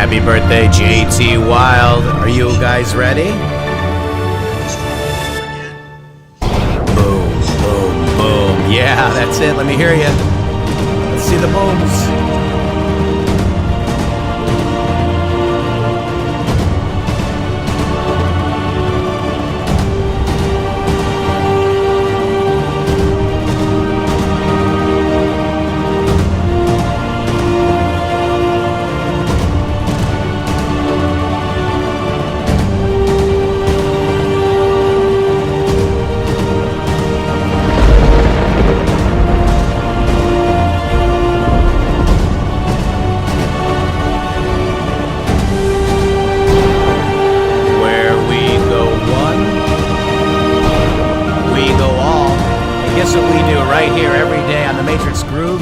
Happy birthday, JT Wilde. Are you guys ready? Boom, boom, boom. Yeah, that's it. Let me hear you. Let's see the booms.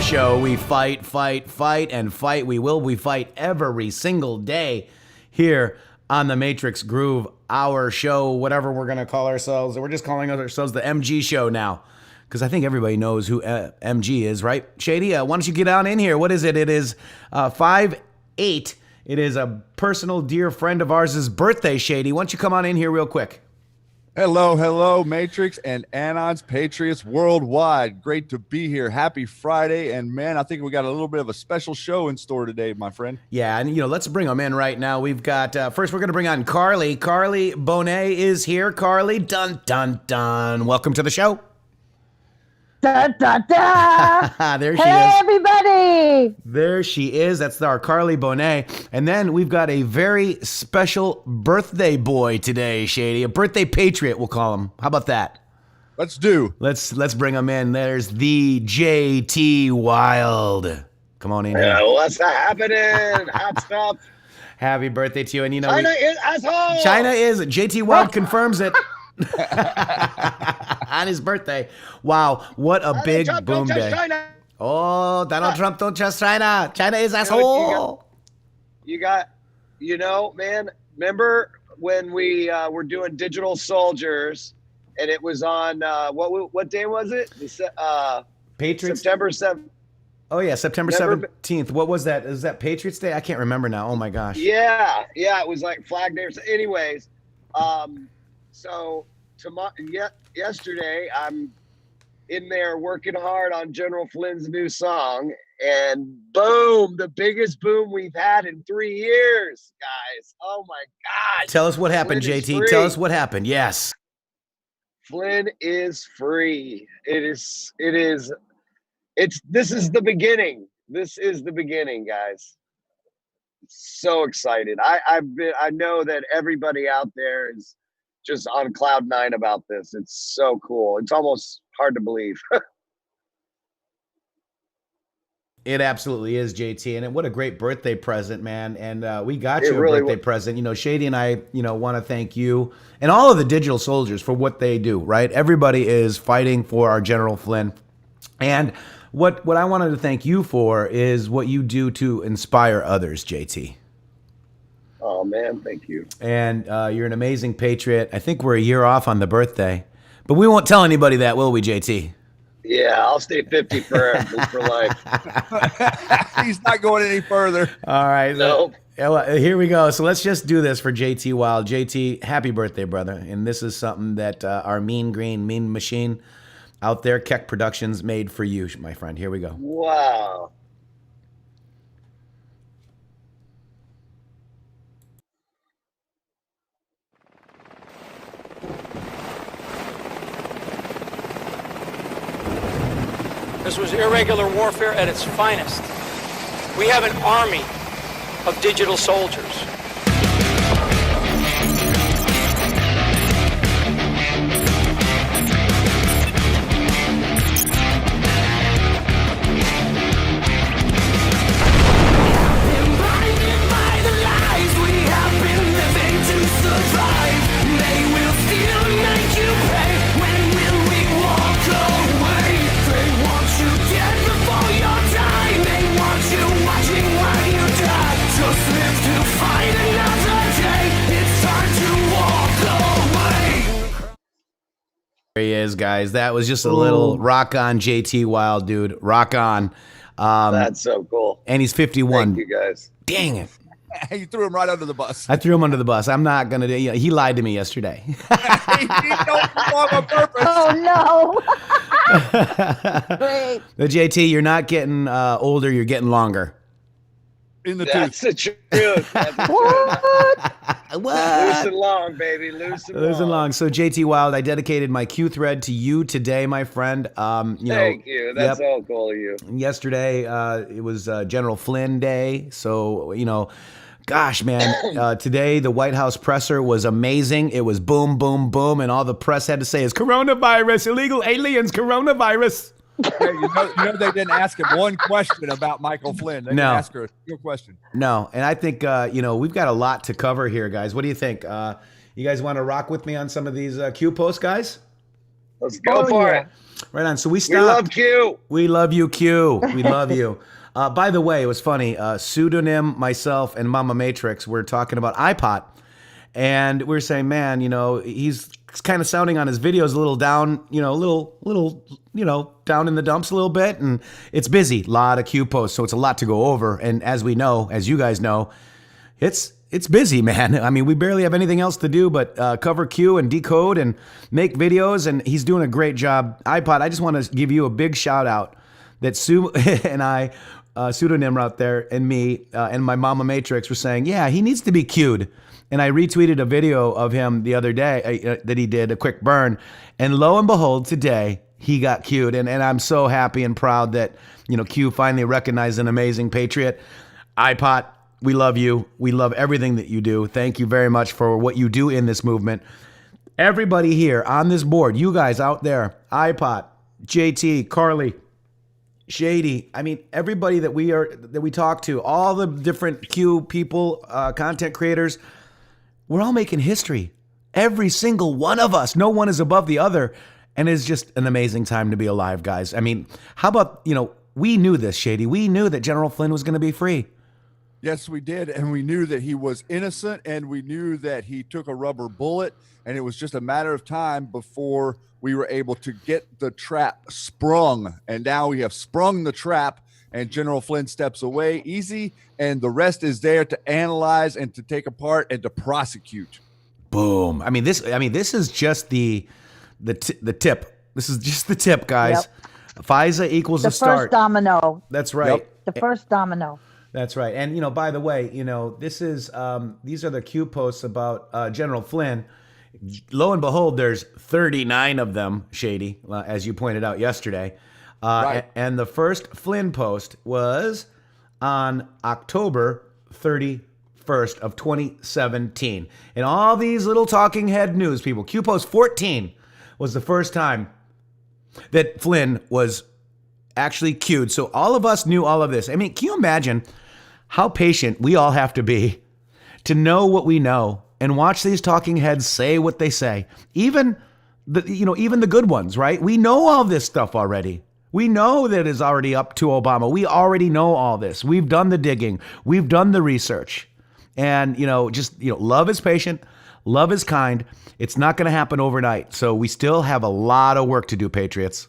Show. We fight, fight, fight, and fight. We fight every single day here on the Matrix Groove, our show, whatever we're going to call ourselves. We're just calling ourselves the MG show now, because I think everybody knows who MG is, right? Shady, why don't you get on in here? What is it? It is 5/8. It is a personal dear friend of ours' birthday, Shady. Why don't you come on in here real quick? Hello, hello, Matrix and Anon's Patriots worldwide. Great to be here. Happy Friday. And man, I think we got a little bit of a special show in store today, my friend. Yeah, and let's bring them in right now. We've got, first we're going to bring on Karli. Karli Bonet is here. Karli, dun, dun, dun. Welcome to the show. Da, da, da. There she hey, is. everybody. There she is. That's our Karli Bonet. And then we've got a very special birthday boy today, Shady. A birthday patriot, we'll call him. How about that? Let's do. Let's bring him in. There's the JT Wilde. Come on in here. What's happening? Hot stuff. Happy birthday to you. And China is asshole. China is. JT Wilde confirms it. On his birthday. Wow, what a big Trump, boom don't day. China. Oh, Donald Trump don't trust China. China is asshole. You got, man, remember when we were doing Digital Soldiers and it was on, what day was it? Patriots? September 7th. Oh, yeah, September 17th. What was that? Is that Patriots Day? I can't remember now. Oh, my gosh. Yeah, it was like Flag Day. Anyways, so yesterday, I'm in there working hard on General Flynn's new song, and boom, the biggest boom we've had in 3 years, guys. Oh my God. Tell us what happened, Flynn JT. Tell us what happened. Yes. Flynn is free. This is the beginning. This is the beginning, guys. So excited. I know that everybody out there is just on cloud nine about this. It's so cool. It's almost hard to believe. It absolutely is, JT, and what a great birthday present, man. And we got It you a really birthday present. Shady and I, want to thank you and all of the digital soldiers for what they do, right? Everybody is fighting for our General Flynn. And what I wanted to thank you for is what you do to inspire others, JT. Oh, man, thank you. And you're an amazing patriot. I think we're a year off on the birthday, but we won't tell anybody that, will we, JT? Yeah, I'll stay 50 for life. He's not going any further. All right. Nope. Here we go. So let's just do this for JT Wilde. JT, happy birthday, brother. And this is something that our mean machine out there, Keck Productions, made for you, my friend. Here we go. Wow. This was irregular warfare at its finest. We have an army of digital soldiers. There he is, guys. That was just a little rock on JT Wilde, dude. Rock on. That's so cool. And he's 51. Thank you, guys. Dang it. You threw him right under the bus. I threw him under the bus. I'm not gonna do. He lied to me yesterday. He don't belong on purpose. Oh no! Great. But JT, you're not getting older. You're getting longer. In the That's tooth. the truth. That's the truth. What? Loose and long, baby. Loose and long. So JT Wilde, I dedicated my Q thread to you today, my friend. Thank you. That's all cool of you. Yesterday, it was General Flynn Day. So, gosh, man, today the White House presser was amazing. It was boom, boom, boom. And all the press had to say is coronavirus, illegal aliens, coronavirus. Hey, you know they didn't ask him one question about Michael Flynn. They didn't ask her a single question. No, and I think we've got a lot to cover here, guys. What do you think? You guys want to rock with me on some of these Q posts, guys? Let's go for it. Right on. So we We love stopped. Q. We love you, Q. We love you. By the way, it was funny. Pseudonym, myself, and Mama Matrix were talking about iPod, and we were saying, man, he's kind of sounding on his videos a little down, down in the dumps a little bit, and it's busy. A lot of Q posts, so it's a lot to go over. And as we know, as you guys know, it's busy, man. I mean, we barely have anything else to do but cover Q and decode and make videos, and he's doing a great job. iPod, I just want to give you a big shout out that Sue and I, pseudonym out there, and me and my Mama Matrix were saying, yeah, he needs to be Q'd. And I retweeted a video of him the other day that he did, a quick burn. And lo and behold, today, he got Q'd. And I'm so happy and proud that, Q finally recognized an amazing patriot. iPod, we love you. We love everything that you do. Thank you very much for what you do in this movement. Everybody here on this board, you guys out there, iPod, JT, Karli, Shady, I mean, everybody that we talk to, all the different Q people, content creators, we're all making history. Every single one of us. No one is above the other. And it's just an amazing time to be alive, guys. I mean, how about, we knew this, Shady. We knew that General Flynn was going to be free. Yes, we did. And we knew that he was innocent, and we knew that he took a rubber bullet, and it was just a matter of time before we were able to get the trap sprung. And now we have sprung the trap, and General Flynn steps away easy, and the rest is there to analyze and to take apart and to prosecute. Boom. I mean, this is just the tip. This is just the tip, guys. Yep. FISA equals the start. First domino. That's right. Yep. The first domino. That's right. And by the way, this is these are the Q posts about General Flynn. Lo and behold, there's 39 of them, Shady, as you pointed out yesterday. Right. And the first Flynn post was on October 31st of 2017. And all these little talking head news people, Q post 14 was the first time that Flynn was actually Q'd. So all of us knew all of this. I mean, can you imagine how patient we all have to be to know what we know and watch these talking heads say what they say? Even the good ones, right? We know all this stuff already. We know that it's already up to Obama. We already know all this. We've done the digging. We've done the research. And, love is patient. Love is kind. It's not going to happen overnight. So we still have a lot of work to do, Patriots.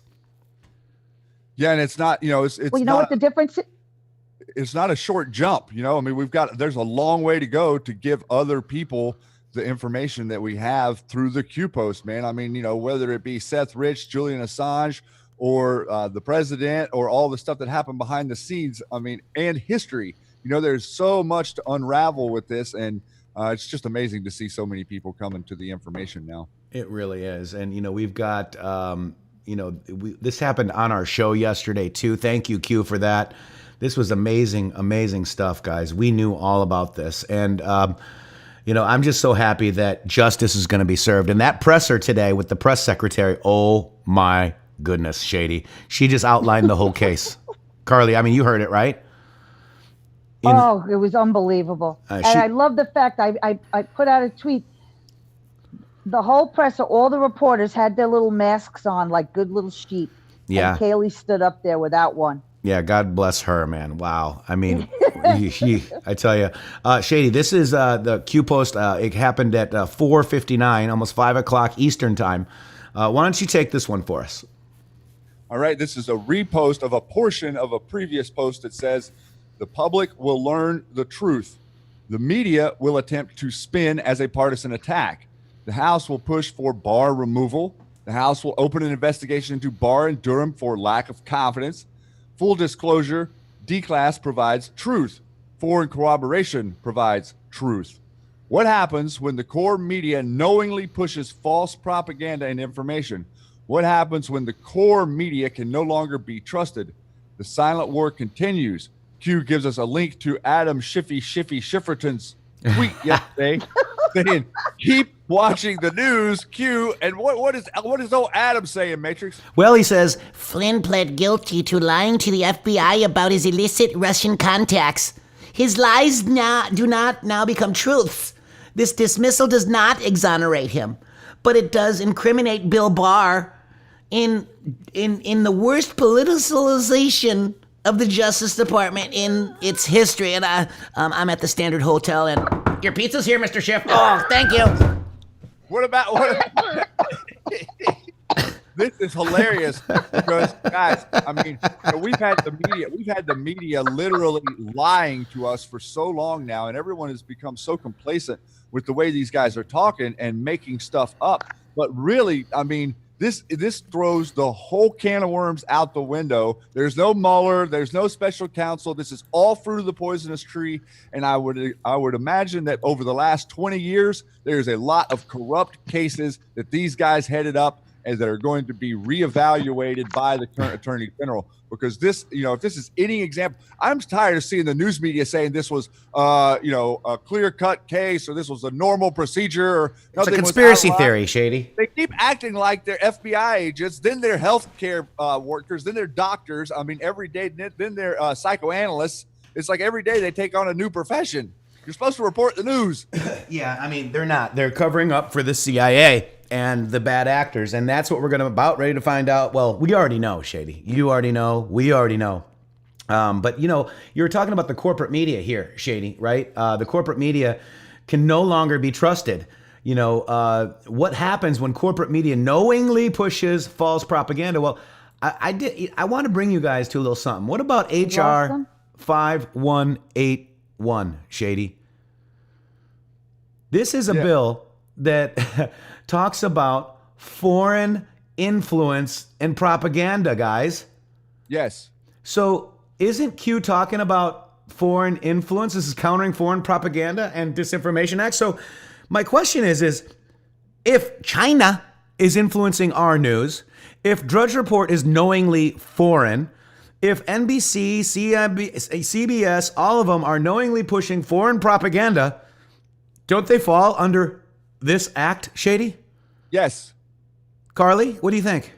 Yeah, and it's not, it's well, you know what the difference is? It's not a short jump. I mean, there's a long way to go to give other people the information that we have through the Q post, man. I mean, whether it be Seth Rich, Julian Assange, or the president, or all the stuff that happened behind the scenes. I mean, and history, there's so much to unravel with this. And it's just amazing to see so many people coming to the information now. It really is. And, we've got, this happened on our show yesterday too. Thank you, Q, for that. This was amazing, amazing stuff, guys. We knew all about this. And, I'm just so happy that justice is going to be served. And that presser today with the press secretary, oh my goodness, Shady. She just outlined the whole case. Karli, I mean, you heard it, right? It was unbelievable. And I love the fact I put out a tweet. The whole presser, all the reporters had their little masks on like good little sheep. Yeah. And Kaylee stood up there without one. Yeah, God bless her, man. Wow. I mean, I tell you. Shady, this is the Q post. It happened at 4:59, almost 5 o'clock Eastern time. Why don't you take this one for us? All right. This is a repost of a portion of a previous post that says, the public will learn the truth. The media will attempt to spin as a partisan attack. The House will push for Barr removal. The House will open an investigation into Barr and Durham for lack of confidence. Full disclosure, D-Class provides truth. Foreign corroboration provides truth. What happens when the core media knowingly pushes false propaganda and information? What happens when the core media can no longer be trusted? The silent war continues. Q gives us a link to Adam Schifferton's tweet yesterday saying, keep watching the news, Q. And what is old Adam saying, Matrix? Well, he says, Flynn pled guilty to lying to the FBI about his illicit Russian contacts. His lies do not now become truths. This dismissal does not exonerate him, but it does incriminate Bill Barr in the worst politicization of the Justice Department in its history. And I'm at the Standard Hotel, and your pizza's here, Mr. Schiff. Oh, thank you. What about this is hilarious because, guys, I mean, we've had the media literally lying to us for so long now, and everyone has become so complacent with the way these guys are talking and making stuff up. But really, I mean, this throws the whole can of worms out the window. There's no Mueller, there's no special counsel. This is all fruit of the poisonous tree. And I would imagine that over the last 20 years, there's a lot of corrupt cases that these guys headed up and that are going to be reevaluated by the current attorney general. Because this, if this is any example, I'm tired of seeing the news media saying this was, a clear-cut case or this was a normal procedure. Or it's a conspiracy theory, Shady. They keep acting like they're FBI agents, then they're healthcare workers, then they're doctors. I mean, every day, then they're psychoanalysts. It's like every day they take on a new profession. You're supposed to report the news. Yeah, I mean, they're not. They're covering up for the CIA and the bad actors, and that's what we're about ready to find out. Well, we already know, Shady. You already know. We already know. But, you were talking about the corporate media here, Shady, right? The corporate media can no longer be trusted. What happens when corporate media knowingly pushes false propaganda? Well, I want to bring you guys to a little something. What about HR 5181, Shady? This is a bill that talks about foreign influence and propaganda, guys. Yes. So isn't Q talking about foreign influence? This is countering foreign propaganda and disinformation act. So my question is if China is influencing our news, if Drudge Report is knowingly foreign, if NBC, CBS, all of them are knowingly pushing foreign propaganda, don't they fall under this act, Shady? Yes. Karli, what do you think?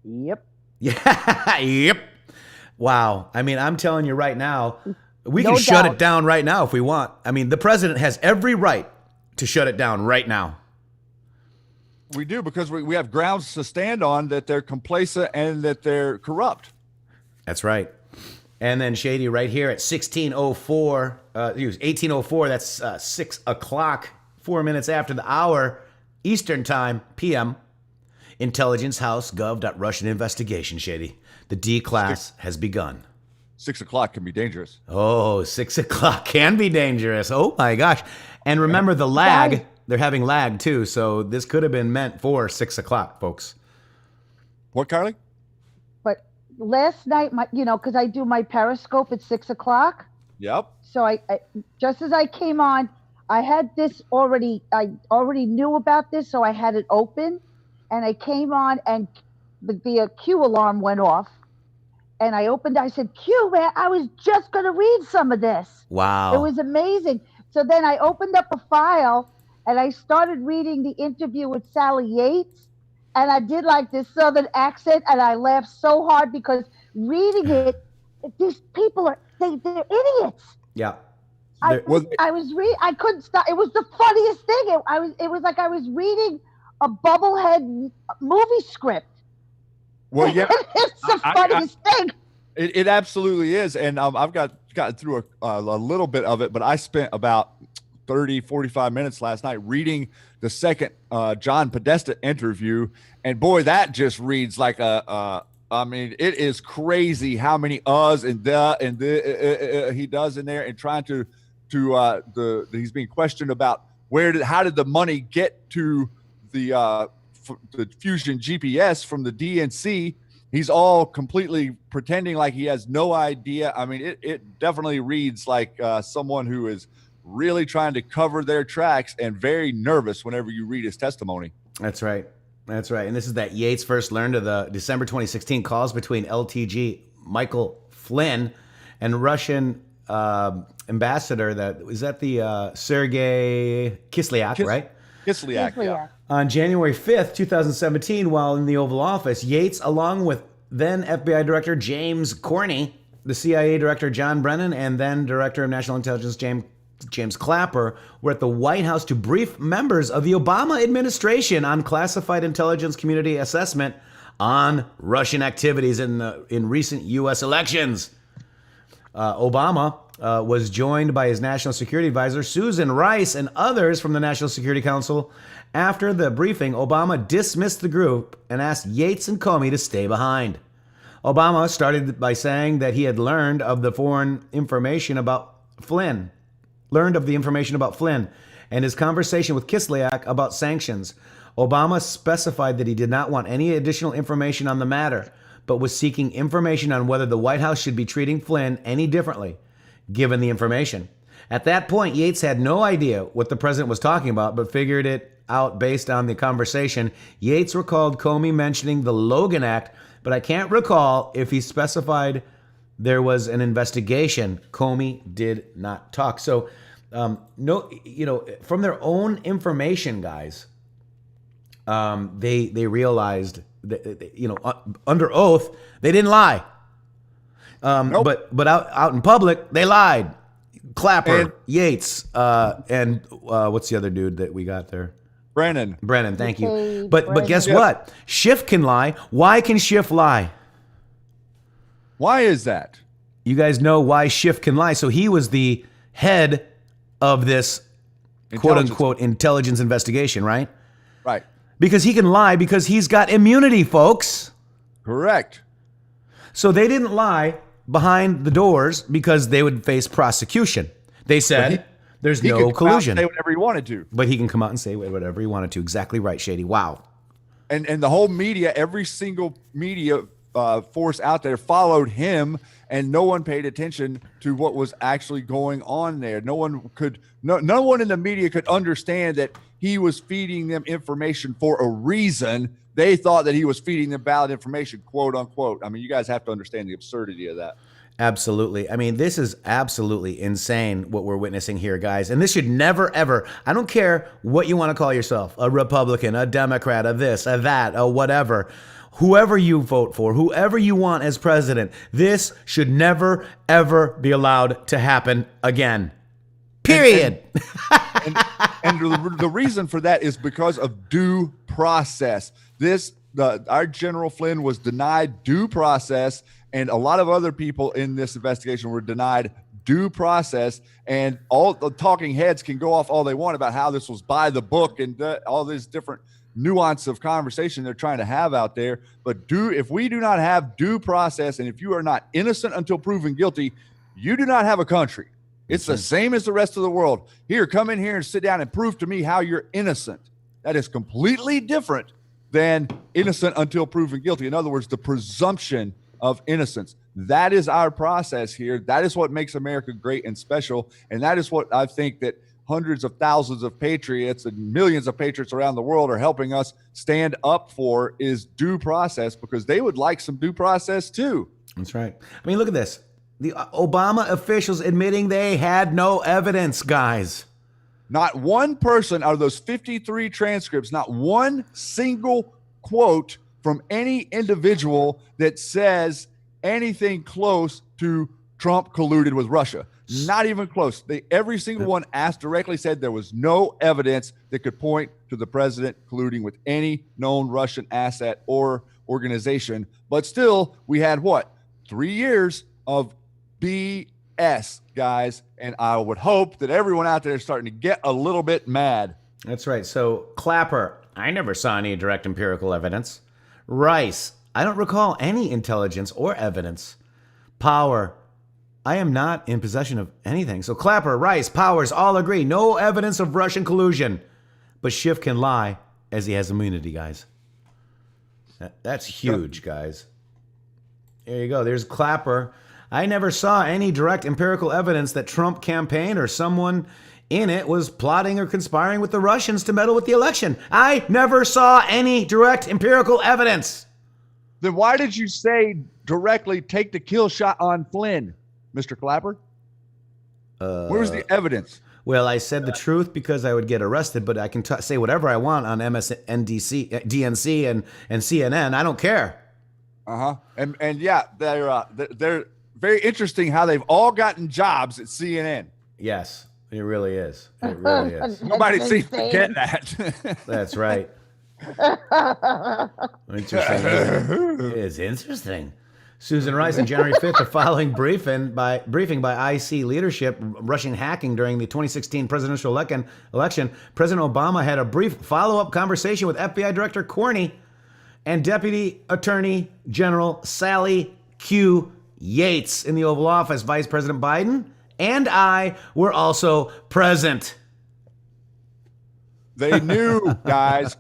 Yep. Yeah, yep. Wow. I mean, I'm telling you right now, we can No shut doubt. it down right now if we want. I mean, the president has every right to shut it down right now. We do, because we have grounds to stand on that they're complacent and that they're corrupt. That's right. And then Shady right here at 1804, that's 6 o'clock, 4 minutes after the hour, Eastern Time, PM. Intelligence House Gov.Russian investigation, Shady. The D class has begun. 6 o'clock can be dangerous. Oh, 6 o'clock can be dangerous. Oh my gosh. And remember the lag. Guys. They're having lag too. So this could have been meant for 6 o'clock, folks. What, Karli? But last night, because I do my Periscope at 6 o'clock. Yep. So I just as I came on, I had this already. I already knew about this, so I had it open, and I came on, and the Q alarm went off, and I opened. I said, "Q, man, I was just going to read some of this. Wow. It was amazing." So then I opened up a file, and I started reading the interview with Sally Yates, and I did like this Southern accent, and I laughed so hard because reading it, these people they're idiots. Yeah. I couldn't stop. It was the funniest thing. It was like I was reading a bubblehead movie script. Well, yeah. It's the funniest thing. It absolutely is. And I've gotten through a little bit of it, but I spent about 30, 45 minutes last night reading the second John Podesta interview. And boy, that just reads like a I mean, it is crazy how many uhs and the he does in there, and trying to he's being questioned about how did the money get to the Fusion GPS from the DNC. He's all completely pretending like he has no idea. I mean, it definitely reads like someone who is really trying to cover their tracks and very nervous whenever you read his testimony. That's right. That's right. And this is that Yates first learned of the December 2016 calls between LTG Michael Flynn and Russian ambassador the Sergei Kislyak, right? Kislyak, yeah. On January 5th, 2017, while in the Oval Office, Yates, along with then FBI Director James Corney, the CIA Director John Brennan, and then Director of National Intelligence James Clapper, were at the White House to brief members of the Obama administration on classified intelligence community assessment on Russian activities in recent U.S. elections. Obama was joined by his National Security Advisor, Susan Rice, and others from the National Security Council. After the briefing, Obama dismissed the group and asked Yates and Comey to stay behind. Obama started by saying that he had learned of the information about Flynn and his conversation with Kislyak about sanctions. Obama specified that he did not want any additional information on the matter, but was seeking information on whether the White House should be treating Flynn any differently, given the information. At that point, Yates had no idea what the president was talking about, but figured it out based on the conversation. Yates recalled Comey mentioning the Logan Act, but I can't recall if he specified there was an investigation. Comey did from their own information, guys, they realized that, under oath, they didn't lie. Nope. But out in public, they lied. Clapper, Yates, and what's the other dude that we got there? Brennan, thank you. But guess what? Schiff can lie. Why can Schiff lie? Why is that? You guys know why Schiff can lie. So he was the head of this quote-unquote intelligence investigation, right? Right. Because he can lie because he's got immunity, folks. Correct. So they didn't lie behind the doors because they would face prosecution. They said there's no collusion. Say whatever he wanted to. But he can come out and say whatever he wanted to. Exactly right, Shady. Wow. And the whole media, every single media force out there followed him, and no one paid attention to what was actually going on there. No one in the media could understand that he was feeding them information for a reason. They thought that he was feeding them valid information, quote unquote. I mean, you guys have to understand the absurdity of that. Absolutely. I mean, this is absolutely insane what we're witnessing here, guys. And this should never, ever, I don't care what you want to call yourself, a Republican, a Democrat, a this, a that, a whatever. Whoever you vote for, whoever you want as president, this should never, ever be allowed to happen again. Period. And the reason for that is because of due process. Our General Flynn was denied due process, and a lot of other people in this investigation were denied due process. And all the talking heads can go off all they want about how this was by the book and all these different nuance of conversation they're trying to have out there. But if we do not have due process, and if you are not innocent until proven guilty, you do not have a country. It's the same as the rest of the world. Here, come in here and sit down and prove to me how you're innocent. That is completely different than innocent until proven guilty. In other words, the presumption of innocence. That is our process here. That is what makes America great and special. And that is what I think that hundreds of thousands of patriots and millions of patriots around the world are helping us stand up for, is due process, because they would like some due process too. That's right. I mean, look at this. The Obama officials admitting they had no evidence, guys. Not one person out of those 53 transcripts, not one single quote from any individual that says anything close to Trump colluded with Russia. Not even close. Every single one asked directly said there was no evidence that could point to the president colluding with any known Russian asset or organization. But still, we had 3 years of BS, guys. And I would hope that everyone out there is starting to get a little bit mad. That's right. So Clapper, I never saw any direct empirical evidence. Rice, I don't recall any intelligence or evidence. Power. I am not in possession of anything. So Clapper, Rice, Powers all agree. No evidence of Russian collusion. But Schiff can lie as he has immunity, guys. That's huge, guys. There you go. There's Clapper. I never saw any direct empirical evidence that Trump campaign or someone in it was plotting or conspiring with the Russians to meddle with the election. I never saw any direct empirical evidence. Then why did you say directly take the kill shot on Flynn, Mr. Clapper? Where's the evidence? Well, I said the truth because I would get arrested, but I can say whatever I want on MSNBC, DNC, and CNN. I don't care. And yeah, they're very interesting how they've all gotten jobs at CNN. Yes, it really is. It really is. Nobody seems to get that. That's right. Interesting. It is interesting. Susan Rice on January 5th, the following briefing by IC leadership, Russian hacking during the 2016 presidential election. President Obama had a brief follow-up conversation with FBI Director Corney and Deputy Attorney General Sally Q. Yates in the Oval Office. Vice President Biden and I were also present. They knew, guys.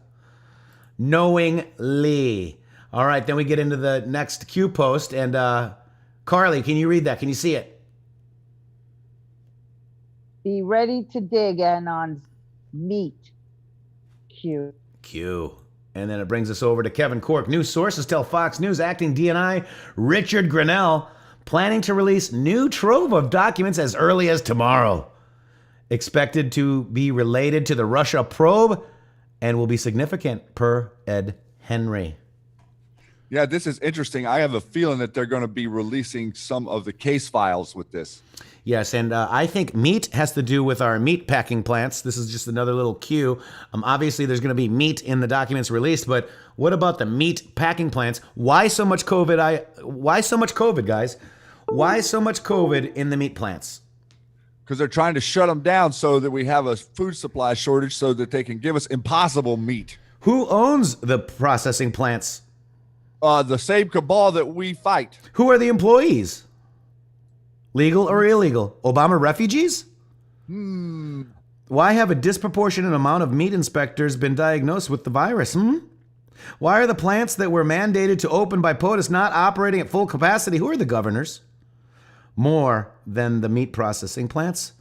Knowingly. All right, then we get into the next Q post. And Karli, can you read that? Can you see it? Be ready to dig Anon's meat. Q. And then it brings us over to Kevin Corke. New sources tell Fox News acting DNI Richard Grenell planning to release new trove of documents as early as tomorrow. Expected to be related to the Russia probe and will be significant, per Ed Henry. Yeah, this is interesting. I have a feeling that they're going to be releasing some of the case files with this. Yes, and I think meat has to do with our meat packing plants. This is just another little cue. Obviously, there's going to be meat in the documents released, but what about the meat packing plants? Why so much COVID? Why so much COVID, guys? Why so much COVID in the meat plants? Because they're trying to shut them down so that we have a food supply shortage so that they can give us impossible meat. Who owns the processing plants? The same cabal that we fight. Who are the employees? Legal or illegal? Obama refugees? Why have a disproportionate amount of meat inspectors been diagnosed with the virus? Why are the plants that were mandated to open by POTUS not operating at full capacity? Who are the governors? More than the meat processing plants?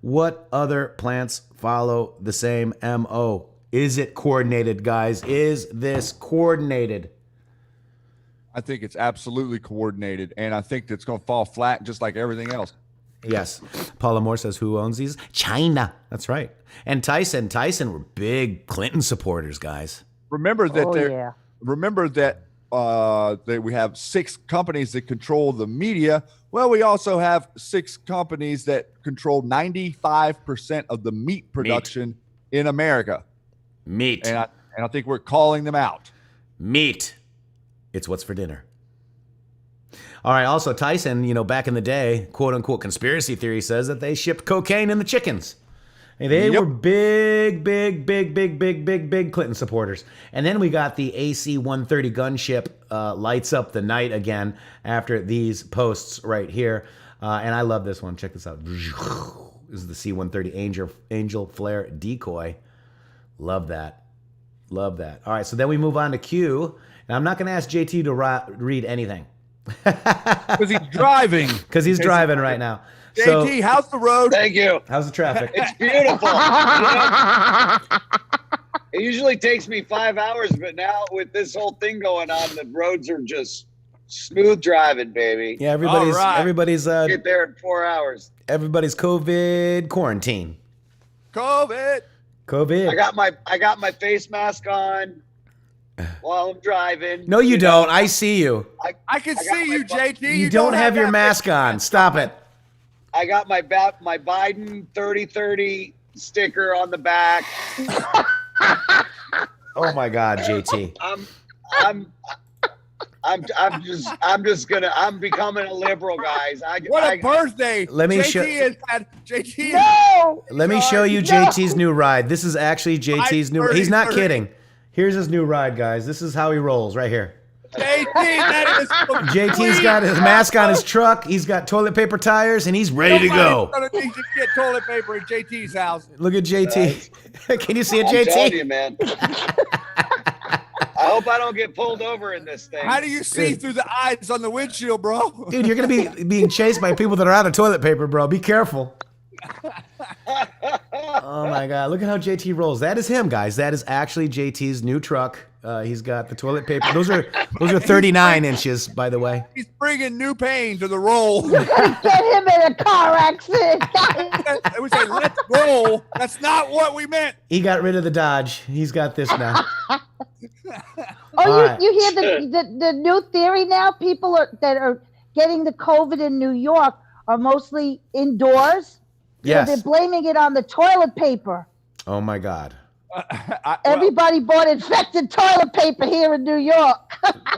What other plants follow the same MO? Is it coordinated, guys? Is this coordinated? I think it's absolutely coordinated, and I think it's going to fall flat just like everything else. Yes. Paula Moore says, who owns these? China. That's right. And Tyson were big Clinton supporters, guys. Remember that that we have 6 companies that control the media. Well, we also have 6 companies that control 95% of the meat production in America. Meat. And I think we're calling them out. Meat. It's what's for dinner. All right. Also, Tyson, back in the day, quote unquote conspiracy theory says that they shipped cocaine in the chickens. And they were big Clinton supporters. And then we got the AC-130 gunship lights up the night again after these posts right here. And I love this one. Check this out. This is the C-130 Angel Flare decoy. Love that. All right. So then we move on to Q. Now, I'm not going to ask JT to read anything. Because he's driving. Because he's driving right now. JT, how's the road? Thank you. How's the traffic? It's beautiful. It usually takes me 5 hours, but now with this whole thing going on, the roads are just smooth driving, baby. Yeah, everybody's get there in 4 hours. Everybody's COVID quarantine. COVID. I got my face mask on while I'm driving. No, you don't. I see you. I can see you, JT. You don't have your mask on. Stop it. I got my Biden 3030 sticker on the back. Oh my God, JT. I'm becoming a liberal, guys. What a birthday. Let me show JT. No! Let me show you JT's new ride. This is actually JT's new. He's not kidding. Here's his new ride, guys. This is how he rolls right here. that is JT's got his mask on his truck. He's got toilet paper tires, and he's ready to go. Gonna need to get toilet paper at JT's house. Look at JT. Can you see it, I'm JT? telling you, man. I hope I don't get pulled over in this thing. How do you see through the eyes on the windshield, bro? Dude, you're gonna be being chased by people that are out of toilet paper, bro. Be careful. Oh my God! Look at how JT rolls. That is him, guys. That is actually JT's new truck. He's got the toilet paper. Those are 39 inches, by the way. He's bringing new pain to the roll. Get him in a car accident. It was like, let's roll. That's not what we meant. He got rid of the Dodge. He's got this now. Oh, you hear the new theory now? People that are getting the COVID in New York are mostly indoors. Yes. So they're blaming it on the toilet paper. Oh my God. Everybody bought infected toilet paper here in New York.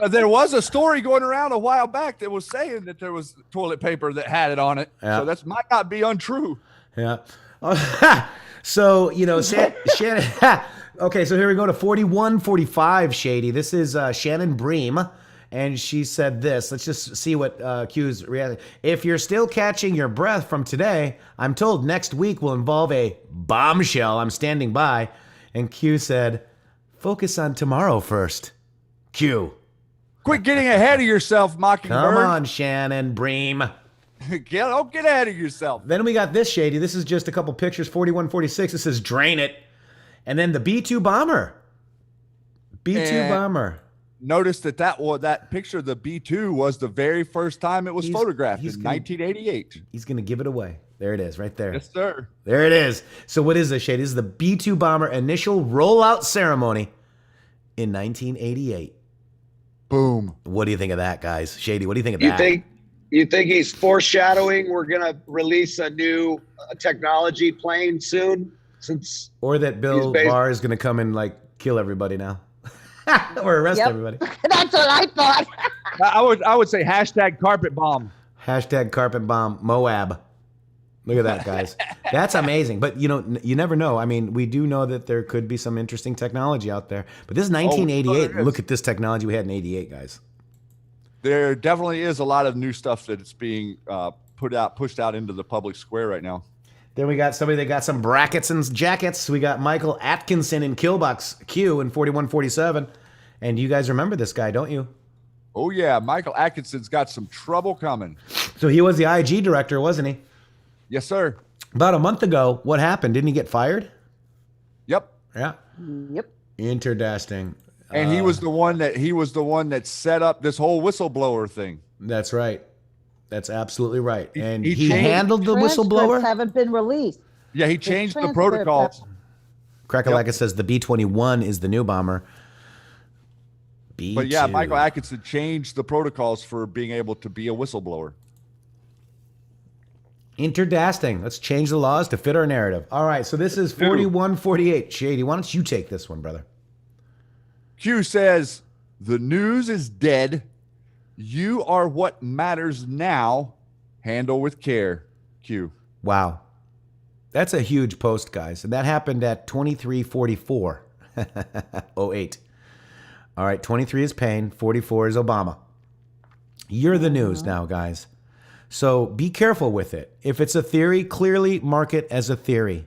There was a story going around a while back that was saying that there was toilet paper that had it on it. Yeah. So that might not be untrue. Yeah. So, Shannon. Okay, so here we go to 4145, Shady. This is Shannon Bream, and she said this. Let's just see what Q's reaction. If you're still catching your breath from today, I'm told next week will involve a bombshell. I'm standing by. And Q said, focus on tomorrow first. Q. Quit getting ahead of yourself, Mockingbird. Come on, Shannon Bream. Don't get ahead of yourself. Then we got this, Shady. This is just a couple pictures. 4146. It says drain it. And then the B-2 bomber. B-2 bomber. Notice that picture of the B-2 was the very first time it was photographed in 1988. He's going to give it away. There it is, right there. Yes, sir. There it is. So what is this, Shady? This is the B-2 bomber initial rollout ceremony in 1988. Boom. What do you think of that, guys? Shady, what do you think of that? You think he's foreshadowing we're going to release a new technology plane soon? Or that Bill Barr is going to come and kill everybody now. Or arrest everybody. That's what I thought. I would say hashtag carpet bomb. Hashtag carpet bomb Moab. Look at that, guys. That's amazing. But, you never know. I mean, we do know that there could be some interesting technology out there. But this is 1988. Look at this technology we had in 88, guys. There definitely is a lot of new stuff that's being pushed out into the public square right now. Then we got somebody that got some brackets and jackets. We got Michael Atkinson in Killbox Q in 4147. And you guys remember this guy, don't you? Oh, yeah. Michael Atkinson's got some trouble coming. So he was the IG director, wasn't he? Yes, sir. About a month ago, what happened? Didn't he get fired? Yep. Yeah. Yep. Interesting. And he was the one that set up this whole whistleblower thing. That's right. That's absolutely right. And he he handled the whistleblower? Haven't been released. Yeah, he changed the protocols. Crakalaka says the B-21 is the new bomber. B-2. But yeah, Michael Atkinson changed the protocols for being able to be a whistleblower. Interdasting. Let's change the laws to fit our narrative. All right, so this is 4148. Shady, why don't you take this one, brother? Q says, the news is dead. You are what matters now. Handle with care. Q. Wow. That's a huge post, guys. And that happened at 2344. 08. All right, 23 is Payne, 44 is Obama. You're the news now, guys. So be careful with it. If it's a theory, clearly mark it as a theory.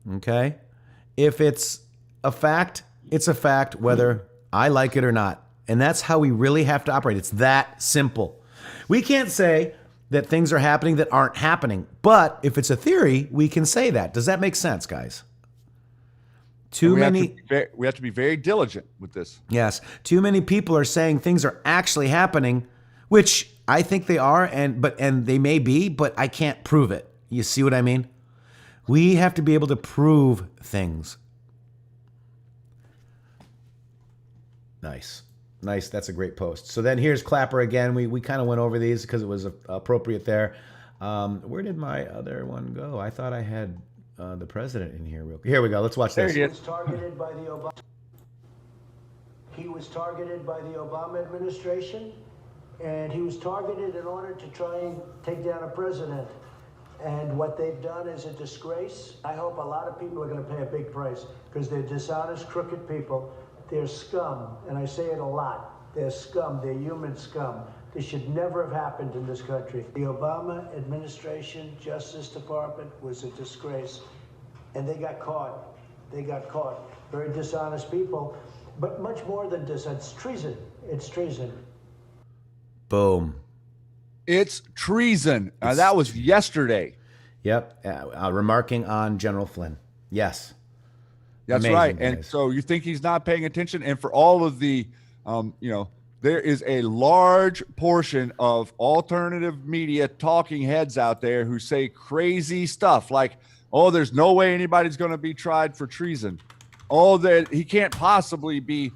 Okay? If it's a fact, it's a fact whether I like it or not. And that's how we really have to operate. It's that simple. We can't say that things are happening that aren't happening. But if it's a theory, we can say that. Does that make sense, guys? We have to be very diligent with this. Yes. Too many people are saying things are actually happening, which I think they are, and they may be, but I can't prove it. You see what I mean? We have to be able to prove things. Nice. That's a great post. So then here's Clapper again. We kind of went over these because it was appropriate there. Where did my other one go? I thought I had the president in here. Here we go. Let's watch this. He was targeted by the Obama administration, and he was targeted in order to try and take down a president. And what they've done is a disgrace. I hope a lot of people are going to pay a big price because they're dishonest, crooked people. They're scum, and I say it a lot. They're scum. They're human scum. This should never have happened in this country. The Obama administration, Justice Department was a disgrace, and they got caught. They got caught. Very dishonest people, but much more than this. It's treason. It's treason. Boom. It's treason. That was yesterday. Yep. Remarking on General Flynn. Yes. That's amazing, right. guys. And so you think he's not paying attention? And for all of the, there is a large portion of alternative media talking heads out there who say crazy stuff like, oh, there's no way anybody's going to be tried for treason. Oh, that he can't possibly be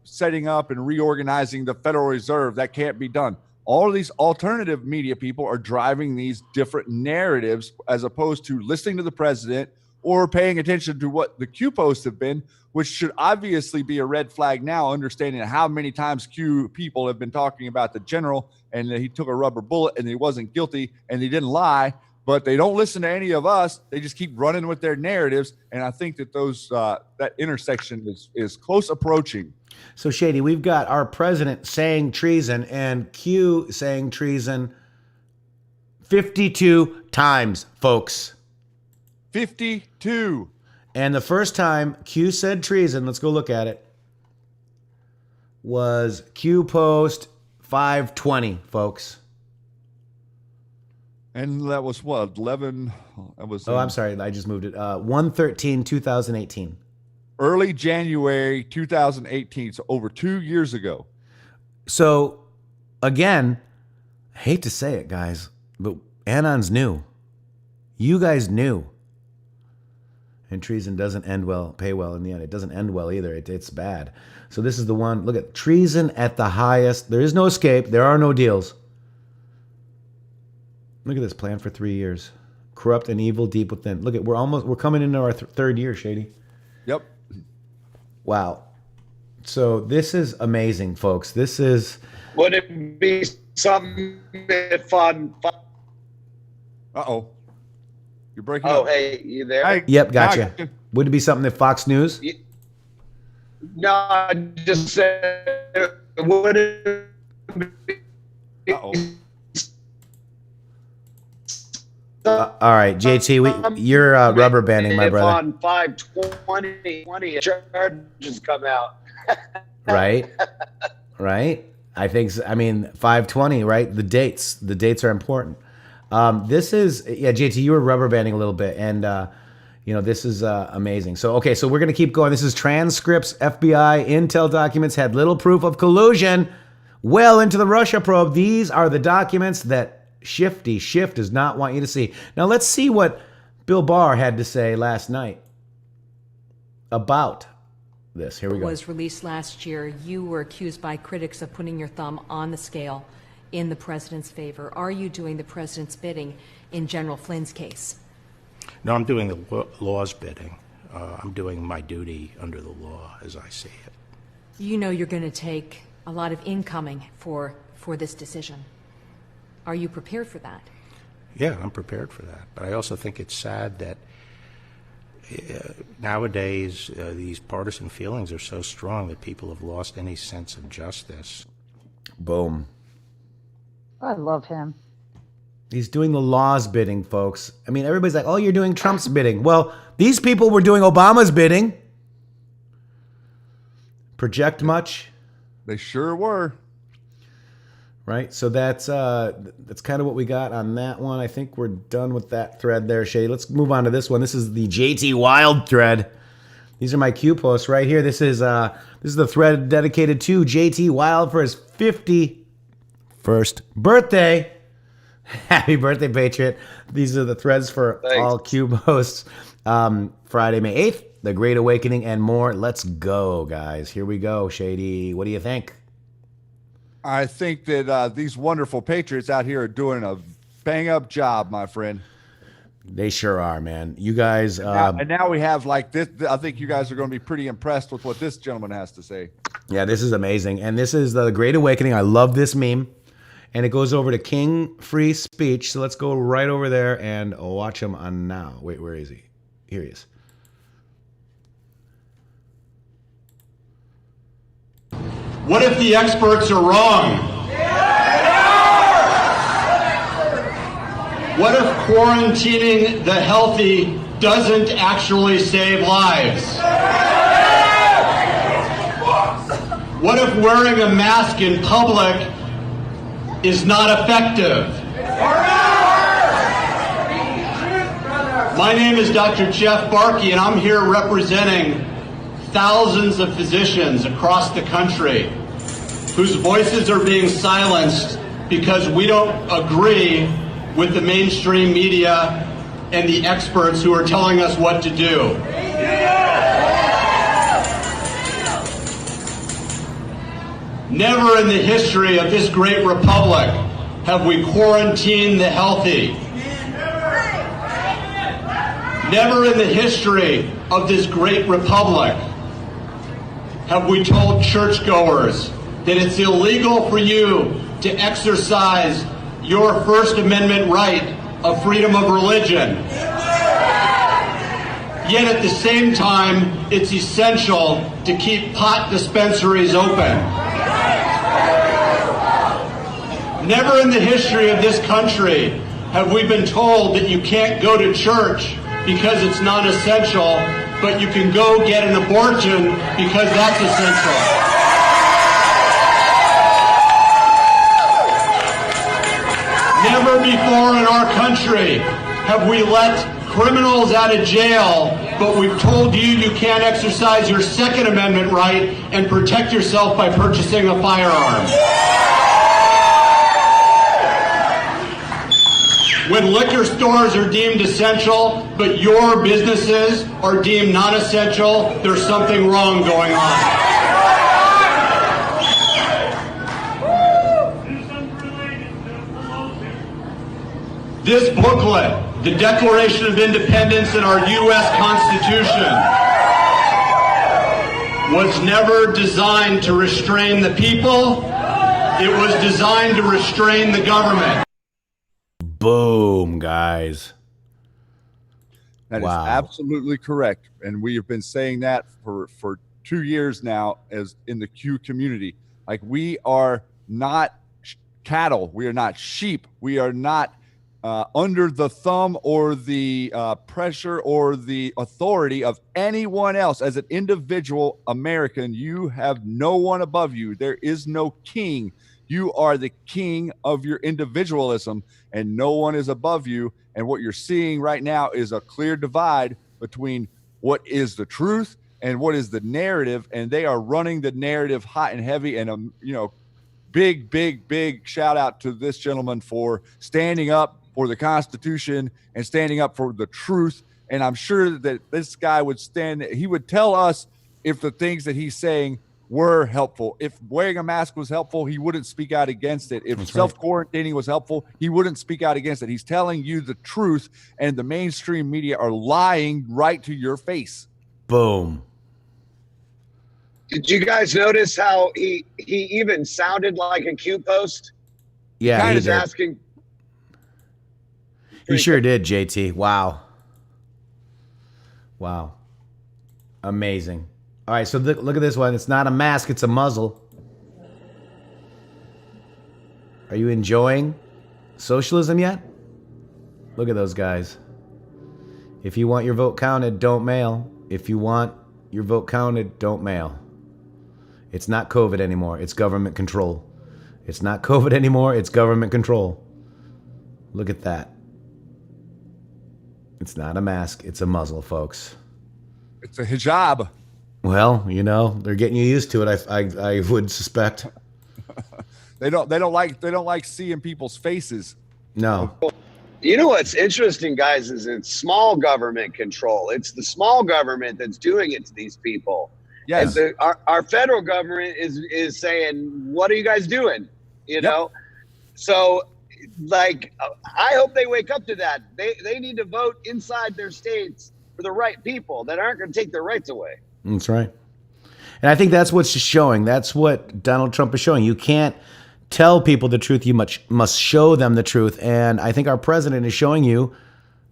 setting up and reorganizing the Federal Reserve. That can't be done. All of these alternative media people are driving these different narratives as opposed to listening to the president or paying attention to what the Q posts have been, which should obviously be a red flag now, understanding how many times Q people have been talking about the general and that he took a rubber bullet and he wasn't guilty and he didn't lie, but they don't listen to any of us. They just keep running with their narratives. And I think that that intersection is close approaching. So, Shady, we've got our president saying treason and Q saying treason 52 times, folks. 52. And the first time Q said treason, let's go look at it, was Q post 520, folks. And that was what, 11? That was. I'm sorry. I just moved it. 1/13/2018. Early January 2018. So over 2 years ago. So, again, I hate to say it, guys, but Anon's new. You guys knew. And treason doesn't pay well in the end. It doesn't end well either. It's bad. So this is the one. Look at treason at the highest. There is no escape. There are no deals. Look at this plan for 3 years. Corrupt and evil deep within. Look at we're coming into our third year, Shady. Yep. Wow. So this is amazing, folks. This is. Would it be something if Uh-oh. You're breaking Oh, up. hey, you there? Hey, Yep, gotcha. Would it be something that Fox News? No, I just said, would it be Uh-oh. All right, JT, you're rubber banding, my if brother. on 5/20, charges come out. Right? I think, 5/20, right? The dates are important. This is, JT, you were rubber banding a little bit, and, this is amazing. So, okay, so we're going to keep going. This is transcripts, FBI, intel documents had little proof of collusion well into the Russia probe. These are the documents that Schiff does not want you to see. Now, let's see what Bill Barr had to say last night about this. Here we go. Was released last year. You were accused by critics of putting your thumb on the scale in the president's favor. Are you doing the president's bidding in General Flynn's case? No, I'm doing the law's bidding. I'm doing my duty under the law as I see it. You know you're going to take a lot of incoming for this decision. Are you prepared for that? Yeah, I'm prepared for that. But I also think it's sad that nowadays these partisan feelings are so strong that people have lost any sense of justice. Boom. I love him. He's doing the law's bidding, folks. I mean, everybody's like, oh, you're doing Trump's bidding. Well, these people were doing Obama's bidding. Project much? They sure were. Right? So that's kind of what we got on that one. I think we're done with that thread there, Shay. Let's move on to this one. This is the JT Wilde thread. These are my Q posts right here. This is the thread dedicated to JT Wilde for his 51st birthday. Happy birthday, Patriot. These are the threads for all Q posts. Friday, May 8th, The Great Awakening, and more. Let's go, guys. Here we go, Shady. What do you think? I think that these wonderful Patriots out here are doing a bang-up job, my friend. They sure are, man. You guys... and now we have like this. I think you guys are going to be pretty impressed with what this gentleman has to say. Yeah, this is amazing. And this is The Great Awakening. I love this meme. And it goes over to King Free Speech. So let's go right over there and watch him on now. Wait, where is he? Here he is. What if the experts are wrong? What if quarantining the healthy doesn't actually save lives? What if wearing a mask in public is not effective? My name is Dr. Jeff Barkey, and I'm here representing thousands of physicians across the country whose voices are being silenced because we don't agree with the mainstream media and the experts who are telling us what to do. Never in the history of this great republic have we quarantined the healthy. Never in the history of this great republic have we told churchgoers that it's illegal for you to exercise your First Amendment right of freedom of religion. Yet at the same time, it's essential to keep pot dispensaries open. Never in the history of this country have we been told that you can't go to church because it's non-essential, but you can go get an abortion because that's essential. Never before in our country have we let criminals out of jail, but we've told you can't exercise your Second Amendment right and protect yourself by purchasing a firearm. When liquor stores are deemed essential, but your businesses are deemed non-essential, there's something wrong going on. This booklet, the Declaration of Independence in our U.S. Constitution, was never designed to restrain the people. It was designed to restrain the government. Boom, guys. That is absolutely correct. And we have been saying that for 2 years now as in the Q community. Like, we are not cattle. We are not sheep. We are not under the thumb or the pressure or the authority of anyone else. As an individual American, you have no one above you. There is no king. You are the king of your individualism, and no one is above you. And what you're seeing right now is a clear divide between what is the truth and what is the narrative. And they are running the narrative hot and heavy. And, big shout out to this gentleman for standing up for the Constitution and standing up for the truth. And I'm sure that this guy would he would tell us if the things that he's saying were helpful. If wearing a mask was helpful, he wouldn't speak out against it. If self-quarantining was helpful, he wouldn't speak out against it. He's telling you the truth, and the mainstream media are lying right to your face. Boom. Did you guys notice how he even sounded like a Q post? Yeah, he was asking. He sure did, JT. Wow. Amazing. All right, so look at this one. It's not a mask, it's a muzzle. Are you enjoying socialism yet? Look at those guys. If you want your vote counted, don't mail. If you want your vote counted, don't mail. It's not COVID anymore. It's government control. It's not COVID anymore. It's government control. Look at that. It's not a mask. It's a muzzle, folks. It's a hijab. Well, they're getting you used to it. I would suspect. They don't like seeing people's faces. No. You know what's interesting, guys, is it's small government control. It's the small government that's doing it to these people. Yes. And our federal government is saying, what are you guys doing? You know? So, I hope they wake up to that. They need to vote inside their states for the right people that aren't going to take their rights away. That's right. And I think that's what's showing. That's what Donald Trump is showing. You can't tell people the truth. You must show them the truth. And I think our president is showing you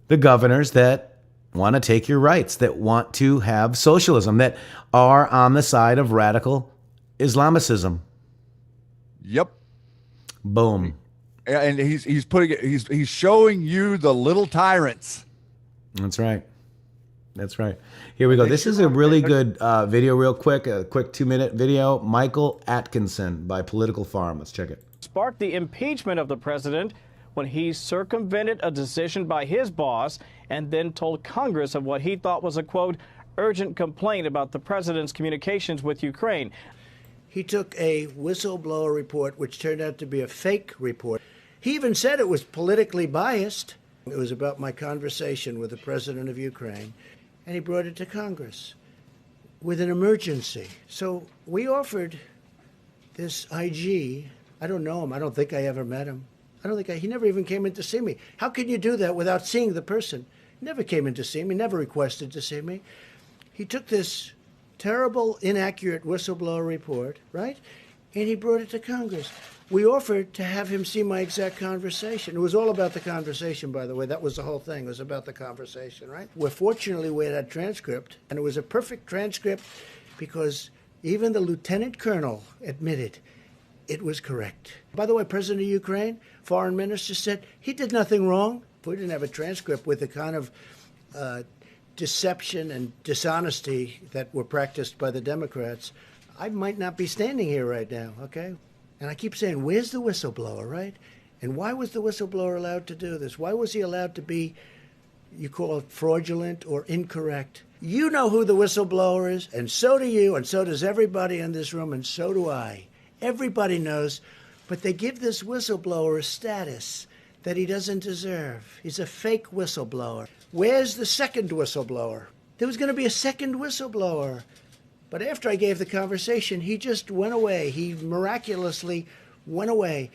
the governors that want to take your rights, that want to have socialism, that are on the side of radical Islamicism. Yep. Boom. And he's putting it. He's showing you the little tyrants. That's right. That's right. Here we go. This is a really good video, real quick. A quick 2-minute video. Michael Atkinson by Political Farm. Let's check it. Sparked the impeachment of the president when he circumvented a decision by his boss and then told Congress of what he thought was a, quote, urgent complaint about the president's communications with Ukraine. He took a whistleblower report, which turned out to be a fake report. He even said it was politically biased. It was about my conversation with the president of Ukraine, and he brought it to Congress with an emergency. So we offered this IG. I don't know him. I don't think I ever met him. He never even came in to see me. How can you do that without seeing the person? He never came in to see me, never requested to see me. He took this terrible, inaccurate whistleblower report, right? And he brought it to Congress. We offered to have him see my exact conversation. It was all about the conversation, by the way. That was the whole thing. It was about the conversation, right? Fortunately, we had a transcript, and it was a perfect transcript because even the lieutenant colonel admitted it was correct. By the way, President of Ukraine, foreign minister, said he did nothing wrong. If we didn't have a transcript with the kind of deception and dishonesty that were practiced by the Democrats, I might not be standing here right now, okay? And I keep saying, where's the whistleblower, right? And why was the whistleblower allowed to do this? Why was he allowed to be, you call it fraudulent or incorrect? You know who the whistleblower is, and so do you, and so does everybody in this room, and so do I. Everybody knows, but they give this whistleblower a status that he doesn't deserve. He's a fake whistleblower. Where's the second whistleblower? There was going to be a second whistleblower. But after I gave the conversation, he just went away. He miraculously went away.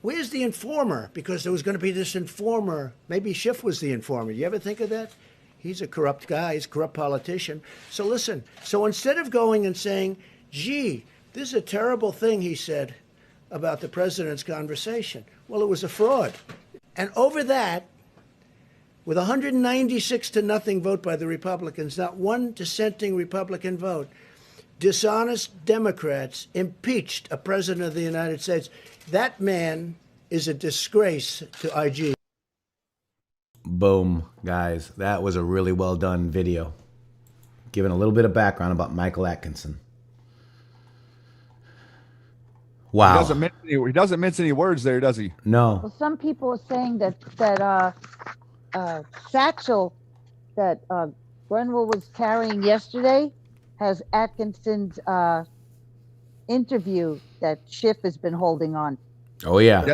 Where's the informer? Because there was going to be this informer. Maybe Schiff was the informer. You ever think of that? He's a corrupt guy. He's a corrupt politician. So listen. So instead of going and saying, gee, this is a terrible thing he said about the president's conversation. Well, it was a fraud. And over that, with 196-0 vote by the Republicans, not one dissenting Republican vote, dishonest Democrats impeached a president of the United States. That man is a disgrace to IG. Boom, guys. That was a really well done video. Giving a little bit of background about Michael Atkinson. Wow. He doesn't mince any words there, does he? No. Well, some people are saying that satchel that Grenville was carrying yesterday has Atkinson's interview that Schiff has been holding on. Oh yeah.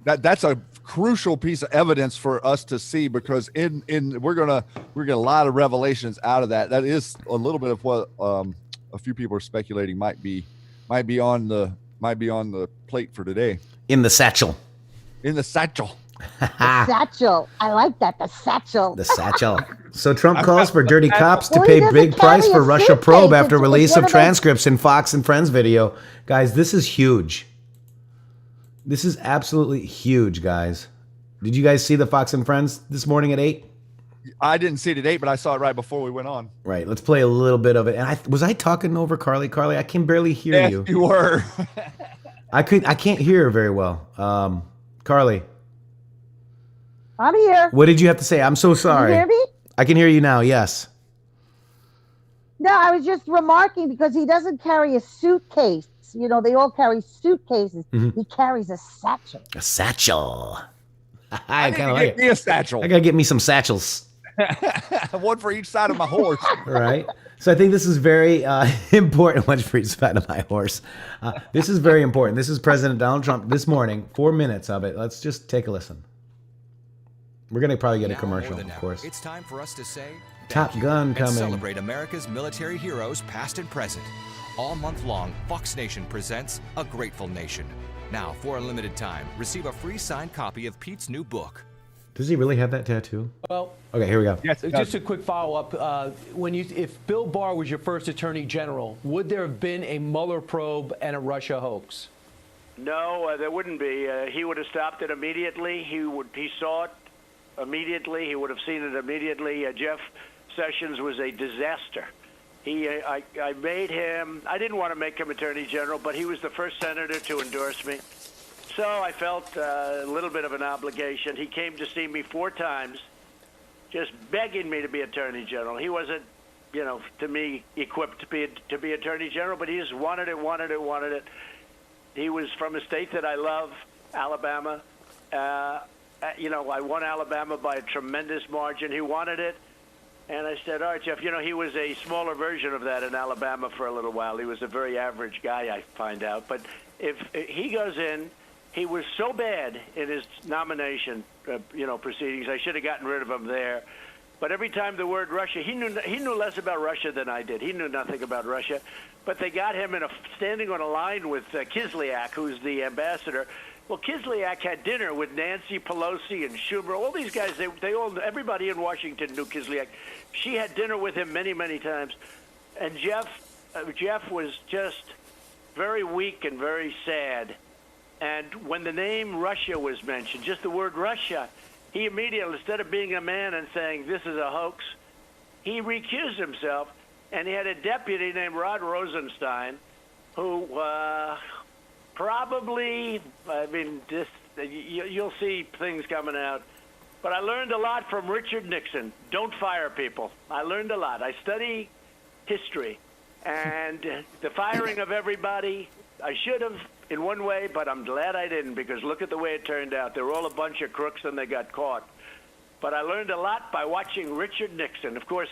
Yeah, that's a crucial piece of evidence for us to see, because we're gonna get a lot of revelations out of that. That is a little bit of what a few people are speculating might be on the plate for today. In the satchel. In the satchel. The satchel. I like that. The satchel. The satchel. So Trump calls for dirty cops to pay big price for Russia probe after release of transcripts in Fox and Friends video. Guys, this is huge. This is absolutely huge, guys. Did you guys see the Fox and Friends this morning at 8? I didn't see it at 8, but I saw it right before we went on. Right. Let's play a little bit of it. And was I talking over Karli? Karli, I can barely hear you. Yes, you were. I can't hear her very well. Karli. I'm here. What did you have to say? I'm so sorry. Can you hear me? I can hear you now. Yes. No, I was just remarking because he doesn't carry a suitcase. You know, they all carry suitcases. Mm-hmm. He carries a satchel. A satchel. I kind of like it. Me a satchel. I gotta get me some satchels. One for each side of my horse. Right. So I think this is very important. One for each side of my horse. This is very important. This is President Donald Trump this morning. 4 minutes of it. Let's just take a listen. We're going to probably get a commercial, of course. It's time for us to say Top Gun coming. And celebrate America's military heroes, past and present. All month long, Fox Nation presents A Grateful Nation. Now, for a limited time, receive a free signed copy of Pete's new book. Does he really have that tattoo? Well, okay, here we go. Yes, just a quick follow-up. If Bill Barr was your first attorney general, would there have been a Mueller probe and a Russia hoax? No, there wouldn't be. He would have stopped it immediately. He saw it immediately. He would have seen it immediately. Jeff Sessions was a disaster. I made him. I didn't want to make him Attorney General, but he was the first senator to endorse me. So I felt a little bit of an obligation. He came to see me 4 times, just begging me to be Attorney General. He wasn't, to me, equipped to be Attorney General, but he just wanted it. He was from a state that I love, Alabama. I won Alabama by a tremendous margin. He wanted it. And I said, all right, Jeff, he was a smaller version of that in Alabama for a little while. He was a very average guy, I find out. But if he goes in, he was so bad in his nomination, proceedings. I should have gotten rid of him there. But every time the word Russia, he knew less about Russia than I did. He knew nothing about Russia. But they got him standing on a line with Kislyak, who's the ambassador. Well, Kislyak had dinner with Nancy Pelosi and Schumer. All these guys, everybody in Washington knew Kislyak. She had dinner with him many, many times. And Jeff was just very weak and very sad. And when the name Russia was mentioned, just the word Russia, he immediately, instead of being a man and saying, this is a hoax, he recused himself. And he had a deputy named Rod Rosenstein who probably, you'll see things coming out. But I learned a lot from Richard Nixon. Don't fire people. I learned a lot. I study history. And the firing of everybody, I should have in one way, but I'm glad I didn't, because look at the way it turned out. They were all a bunch of crooks and they got caught. But I learned a lot by watching Richard Nixon. Of course,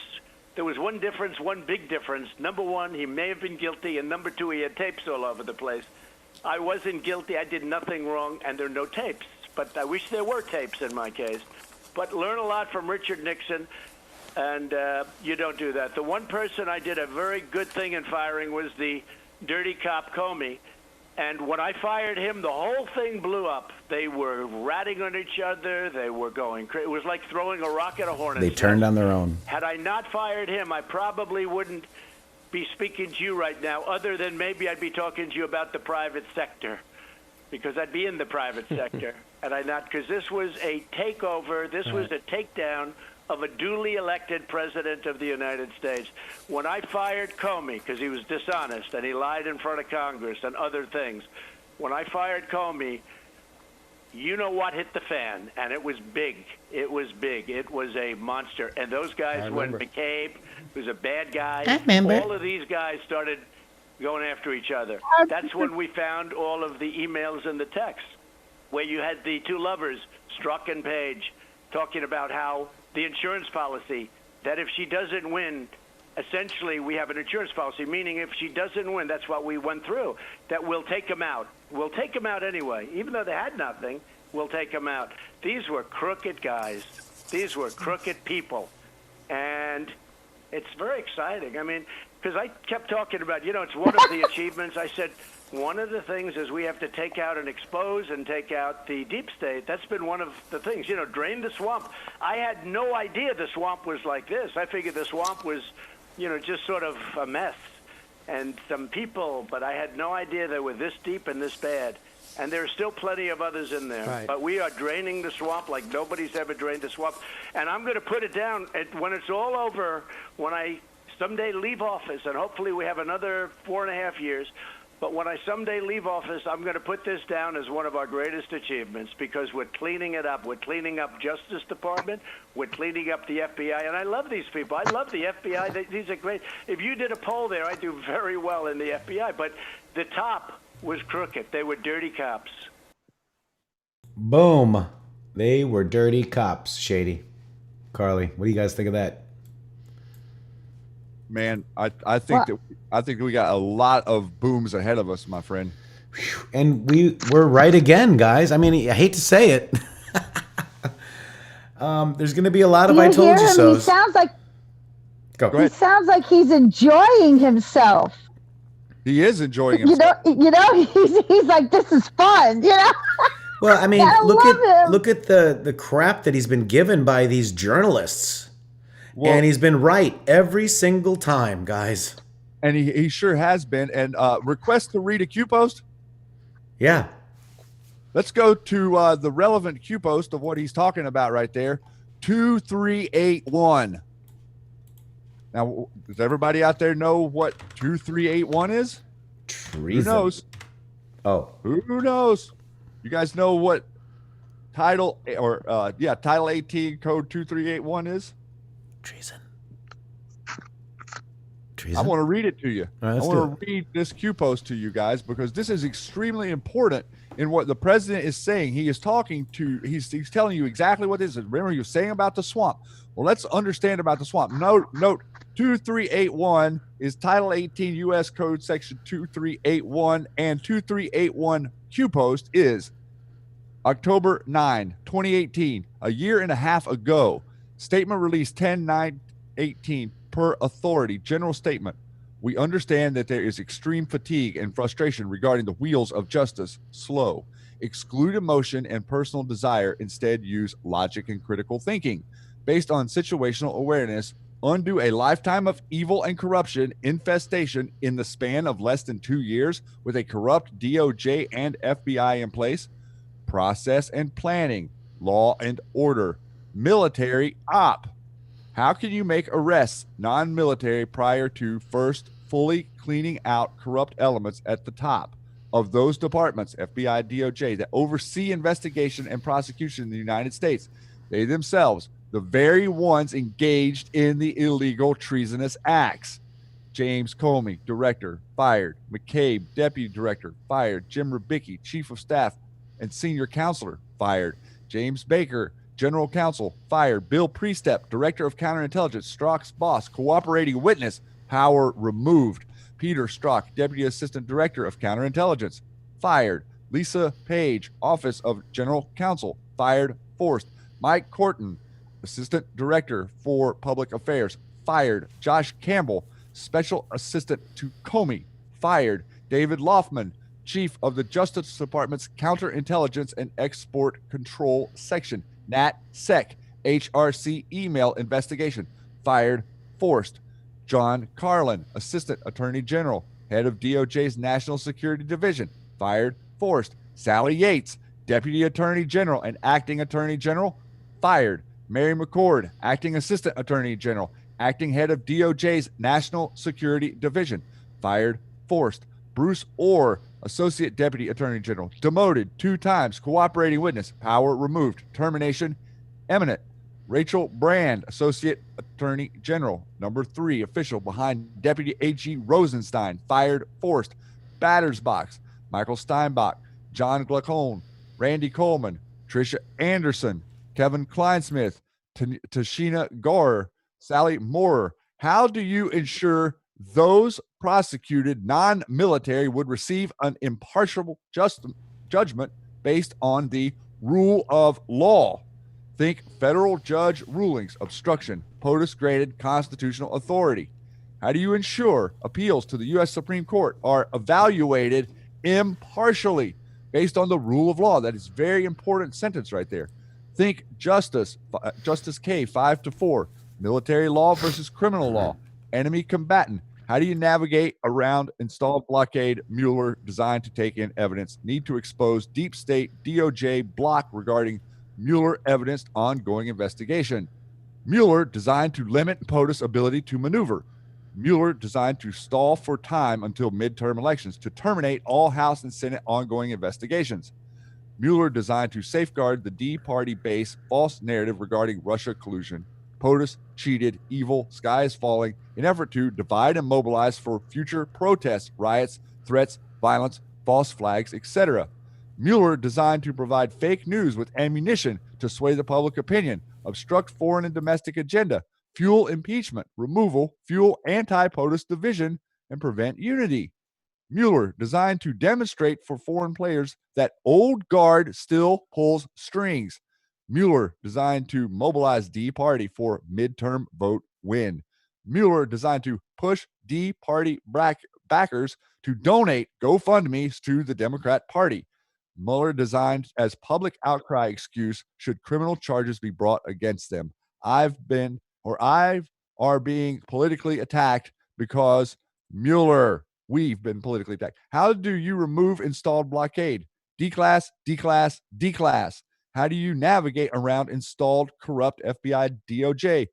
there was one difference, one big difference. Number one, he may have been guilty, and number two, he had tapes all over the place. I wasn't guilty. I did nothing wrong, and there are no tapes. But I wish there were tapes in my case. But learn a lot from Richard Nixon, and you don't do that. The one person I did a very good thing in firing was the dirty cop Comey. And when I fired him, the whole thing blew up. They were ratting on each other. They were going crazy. It was like throwing a rock at a hornet's nest. They turned on their own. Had I not fired him, I probably wouldn't be speaking to you right now, other than maybe I'd be talking to you about the private sector, because I'd be in the private sector. And I not, because this was a takeover. This was a takedown of a duly elected president of the United States. When I fired Comey, because he was dishonest and he lied in front of Congress and other things, when I fired Comey, you know what hit the fan, and it was big. It was big. It was a monster. And those guys, when McCabe was a bad guy, I remember. all of these guys started going after each other. That's when we found all of the emails and the texts, where you had the two lovers, Strzok and Page, talking about how the insurance policy, that if she doesn't win, essentially we have an insurance policy, meaning if she doesn't win, that's what we went through, that we'll take them out. We'll take them out anyway. Even though they had nothing, we'll take them out. These were crooked guys. These were crooked people. And it's very exciting. I mean, because I kept talking about, it's one of the achievements. I said, one of the things is we have to take out and expose and take out the deep state. That's been one of the things, drain the swamp. I had no idea the swamp was like this. I figured the swamp was, just sort of a mess and some people, but I had no idea they were this deep and this bad. And there are still plenty of others in there. Right. But we are draining the swamp like nobody's ever drained the swamp. And I'm going to put it down when it's all over, when I someday leave office, and hopefully we have another 4.5 years. But when I someday leave office, I'm going to put this down as one of our greatest achievements, because we're cleaning it up. We're cleaning up Justice Department. We're cleaning up the FBI. And I love these people. I love the FBI. These are great. If you did a poll there, I do very well in the FBI. But the top was crooked. They were dirty cops. Boom. They were dirty cops, Shady. Karli, what do you guys think of that? Man, I think we got a lot of booms ahead of us, my friend. And we're right again, guys. I mean, I hate to say it. There's going to be a lot of I told you so. He sounds like Go he sounds like he's enjoying himself. He is enjoying himself. He's like, this is fun. Well, I mean, I look at the crap that he's been given by these journalists. Well, and he's been right every single time, guys. And he sure has been. And request to read a Q post? Yeah. Let's go to the relevant Q post of what he's talking about right there. 2381. Now, does everybody out there know what 2381 is? Treason. Who knows? Oh. Who knows? You guys know what Title 18 Code 2381 is? Treason. I want to read it to you. All right, I want to read this Q post to you guys because this is extremely important in what the president is saying. He is talking to, he's telling you exactly what this is. Remember, he was saying about the swamp. Well, let's understand about the swamp. Note 2381 is Title 18 U.S. Code Section 2381, and 2381 Q post is October 9, 2018, a year and a half ago. Statement released 10/9/18 per authority. General statement. We understand that there is extreme fatigue and frustration regarding the wheels of justice. Slow. Exclude emotion and personal desire. Instead, use logic and critical thinking. Based on situational awareness, undo a lifetime of evil and corruption infestation in the span of less than 2 years with a corrupt DOJ and FBI in place. Process and planning, law and order, military op. How can you make arrests non-military prior to first fully cleaning out corrupt elements at the top of those departments, FBI, DOJ, that oversee investigation and prosecution in the United States? They themselves, the very ones engaged in the illegal treasonous acts. James Comey, director, fired. McCabe, deputy director, fired. Jim Rubicki, chief of staff and senior counselor, fired. James Baker, general counsel, fired. Bill Priestep, director of counterintelligence, Strzok's boss, cooperating witness, power removed. Peter Strzok, deputy assistant director of counterintelligence, fired. Lisa Page, office of general counsel, fired, forced. Mike Corton, assistant director for public affairs, fired. Josh Campbell, special assistant to Comey, fired. David Loffman, chief of the Justice Department's counterintelligence and export control section, NatSec, HRC email investigation, fired, forced. John Carlin, assistant attorney general, head of DOJ's National Security Division, fired, forced. Sally Yates, deputy attorney general and acting attorney general, fired. Mary McCord, acting assistant attorney general, acting head of DOJ's National Security Division, fired, forced. Bruce Orr, associate deputy attorney general, demoted 2 times, cooperating witness, power removed, termination imminent. Rachel Brand, associate attorney general, number 3 official behind deputy AG Rosenstein, fired, forced. Battersbox, Michael Steinbach, John Glaucon, Randy Coleman, Tricia Anderson, Kevin Kleinsmith, Tashina Gore, Sally Moorer. How do you ensure those prosecuted non-military would receive an impartial judgment based on the rule of law? Think federal judge rulings, obstruction, POTUS-granted constitutional authority. How do you ensure appeals to the U.S. Supreme Court are evaluated impartially based on the rule of law? That is very important sentence right there. Think Justice K, 5-4, military law versus criminal law, enemy combatant. How do you navigate around installed blockade, Mueller designed to take in evidence, need to expose deep state DOJ block regarding Mueller evidenced ongoing investigation. Mueller designed to limit POTUS ability to maneuver. Mueller designed to stall for time until midterm elections to terminate all House and Senate ongoing investigations. Mueller designed to safeguard the D party base false narrative regarding Russia collusion. POTUS cheated, evil, sky is falling, in effort to divide and mobilize for future protests, riots, threats, violence, false flags, etc. Mueller designed to provide fake news with ammunition to sway the public opinion, obstruct foreign and domestic agenda, fuel impeachment, removal, fuel anti-POTUS division, and prevent unity. Mueller designed to demonstrate for foreign players that old guard still pulls strings. Mueller designed to mobilize D party for midterm vote win. Mueller designed to push D party backers to donate GoFundMes to the Democrat Party. Mueller designed as public outcry excuse should criminal charges be brought against them. I are being politically attacked because Mueller. We've been politically attacked. How do you remove installed blockade? Declass, declass, declass. How do you navigate around installed corrupt FBI DOJ?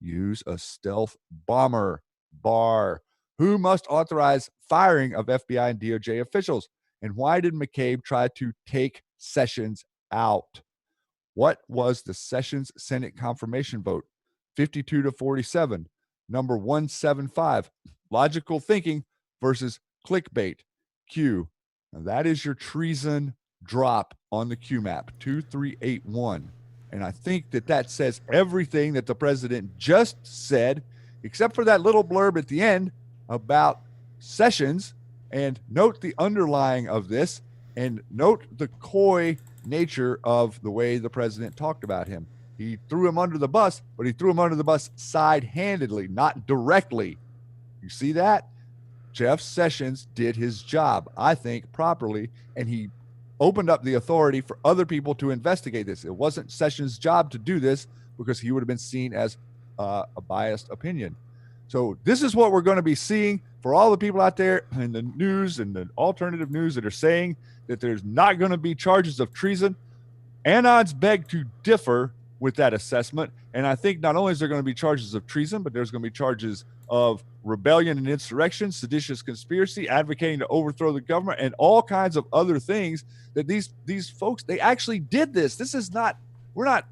use a stealth bomber? Barr. Who must authorize firing of FBI and DOJ officials? And why did McCabe try to take Sessions out? What was the Sessions Senate confirmation vote? 52-47. Number 175. Logical thinking versus clickbait. Q. Now that is your treason drop on the Q map, 2381. And I think that says everything that the president just said, except for that little blurb at the end about Sessions. And note the underlying of this, and note the coy nature of the way the president talked about him. He threw him under the bus, but he threw him under the bus side-handedly, not directly. You see that? Jeff Sessions did his job, I think, properly, and he opened up the authority for other people to investigate this. It wasn't Sessions' job to do this because he would have been seen as a biased opinion. So this is what we're going to be seeing for all the people out there in the news and the alternative news that are saying that there's not going to be charges of treason. Anons beg to differ with that assessment. And I think not only is there going to be charges of treason, but there's going to be charges of rebellion and insurrection, seditious conspiracy, advocating to overthrow the government, and all kinds of other things that these folks, they actually did this. This is not, we're not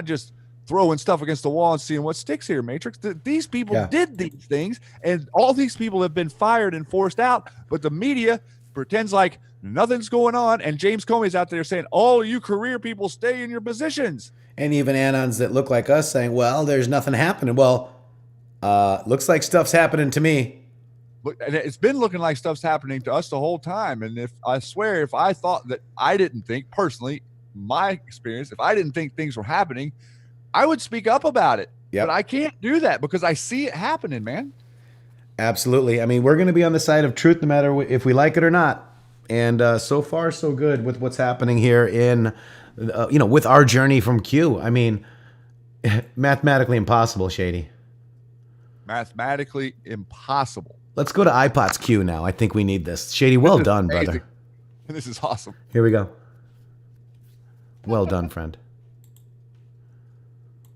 just throwing stuff against the wall and seeing what sticks here, Matrix. These people did these things, and all these people have been fired and forced out, but the media pretends like nothing's going on, and James Comey's out there saying, all you career people stay in your positions. And even Anons that look like us saying, well, there's nothing happening. Well, looks like stuff's happening to me. And it's been looking like stuff's happening to us the whole time. And if I thought that I didn't think, personally, my experience, if I didn't think things were happening, I would speak up about it. But I can't do that because I see it happening, man. Absolutely. I mean, we're going to be on the side of truth no matter if we like it or not. And so far, so good with what's happening here in, with our journey from Q. I mean, mathematically impossible, Shady. Mathematically impossible. Let's go to iPod's Q now. I think we need this. Shady, well done, brother. This is awesome. Here we go. Well done, friend.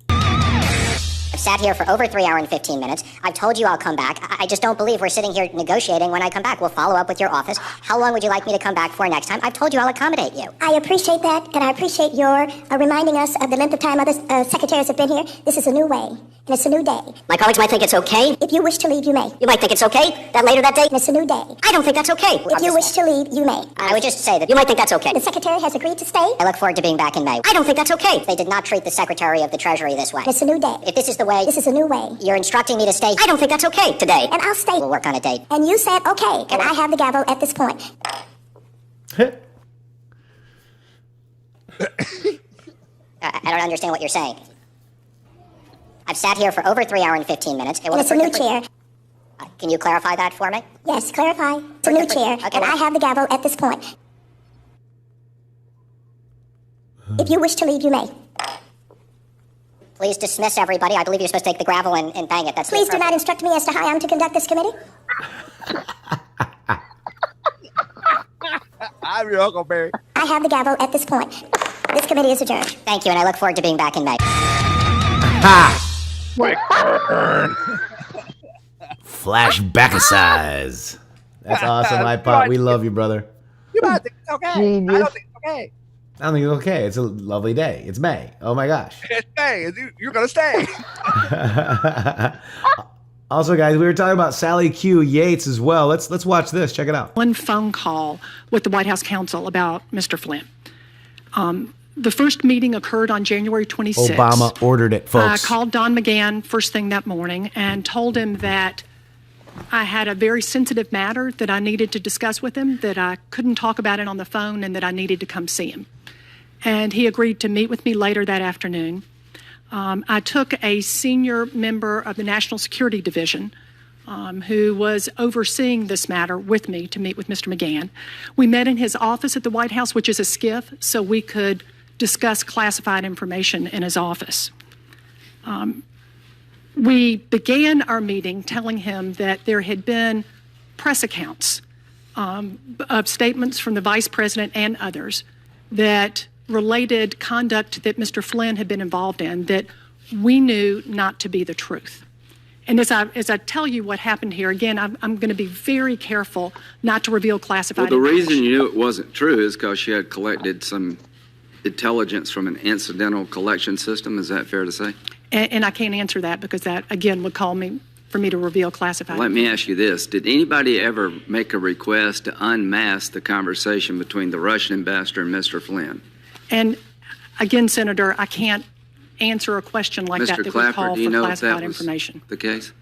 I've sat here for over 3 hours and 15 minutes. I've told you I'll come back. I just don't believe we're sitting here negotiating when I come back. We'll follow up with your office. How long would you like me to come back for next time? I've told you I'll accommodate you. I appreciate that, and I appreciate your reminding us of the length of time other secretaries have been here. This is a new way, and it's a new day. My colleagues might think it's okay. If you wish to leave, you may. You might think it's okay that later that day? And it's a new day. I don't think that's okay. If you wish to leave, you may. I would just say that you might think that's okay. The secretary has agreed to stay. I look forward to being back in May. I don't think that's okay. They did not treat the Secretary of the Treasury this way. It's a new day. If this is the way... This is a new way. You're instructing me to stay. I don't think that's okay today. And I'll stay. We'll work on a date. And you said okay, and I have the gavel at this point. I don't understand what you're saying. I've sat here for over 3 hours and 15 minutes. And it's a new chair. Can you clarify that for me? Yes, clarify. It's a new chair, and I have the gavel at this point. If you wish to leave, you may. Please dismiss everybody. I believe you're supposed to take the gravel and bang it. That's Please do not instruct me as to how I am to conduct this committee. I'm your Uncle Barry. I have the gavel at this point. This committee is adjourned. Thank you, and I look forward to being back in May. Ha! Flashback-a-size. That's awesome, iPod. We love you, brother. You might think it's okay. Genius. I don't think it's okay. I don't think it's okay. It's a lovely day. It's May. Oh my gosh. It's May. You're gonna stay. Also, guys, we were talking about Sally Q. Yates as well. Let's watch this. Check it out. One phone call with the White House counsel about Mr. Flynn. The first meeting occurred on January 26th. Obama ordered it, folks. I called Don McGahn first thing that morning and told him that I had a very sensitive matter that I needed to discuss with him, that I couldn't talk about it on the phone, and that I needed to come see him. And he agreed to meet with me later that afternoon. I took a senior member of the National Security Division who was overseeing this matter with me to meet with Mr. McGahn. We met in his office at the White House, which is a SCIF, so we could discuss classified information in his office. We began our meeting telling him that there had been press accounts of statements from the Vice President and others that related conduct that Mr. Flynn had been involved in that we knew not to be the truth. And as I tell you what happened here, again, I'm going to be very careful not to reveal classified Well, the information. reason you knew it wasn't true is because she had collected some intelligence from an incidental collection system. Is that fair to say? And I can't answer that because that, again, would call me for me to reveal classified Let me ask you this. Did anybody ever make a request to unmask the conversation between the Russian ambassador and Mr. Flynn? And again, Senator, I can't answer a question like that Mr. that Clapper, would call do you for know if classified that was information. the case?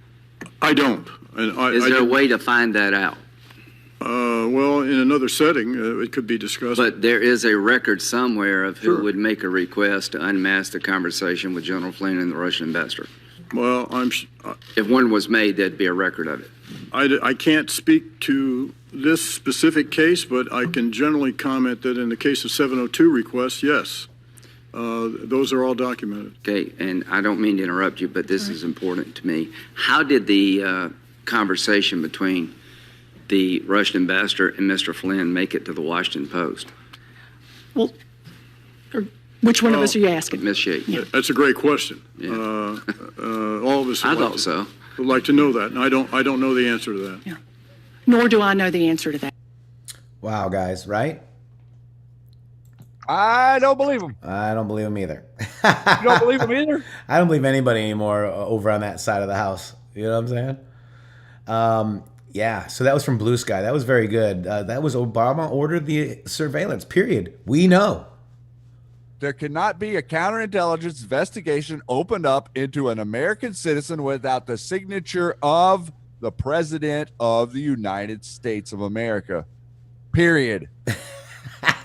I don't. Is there a way to find that out? Well, in another setting, it could be discussed. But there is a record somewhere of who would make a request to unmask the conversation with General Flynn and the Russian ambassador. Well, if one was made, there'd be a record of it. I can't speak to this specific case, but I can generally comment that in the case of 702 requests, yes, those are all documented. Okay, and I don't mean to interrupt you, but this is important to me. How did the conversation between the Russian ambassador and Mr. Flynn make it to the Washington Post? Well, which one of us are you asking? Ms. Sheik. That's a great question. Yeah. All of us would like to know that, and I don't know the answer to that. Yeah. Nor do I know the answer to that. Wow, guys, right? I don't believe him. I don't believe him either. You don't believe him either? I don't believe anybody anymore over on that side of the house. You know what I'm saying? Yeah, so that was from Blue Sky. That was very good. That was Obama ordered the surveillance, period. We know. There cannot be a counterintelligence investigation opened up into an American citizen without the signature of the President of the United States of America. Period.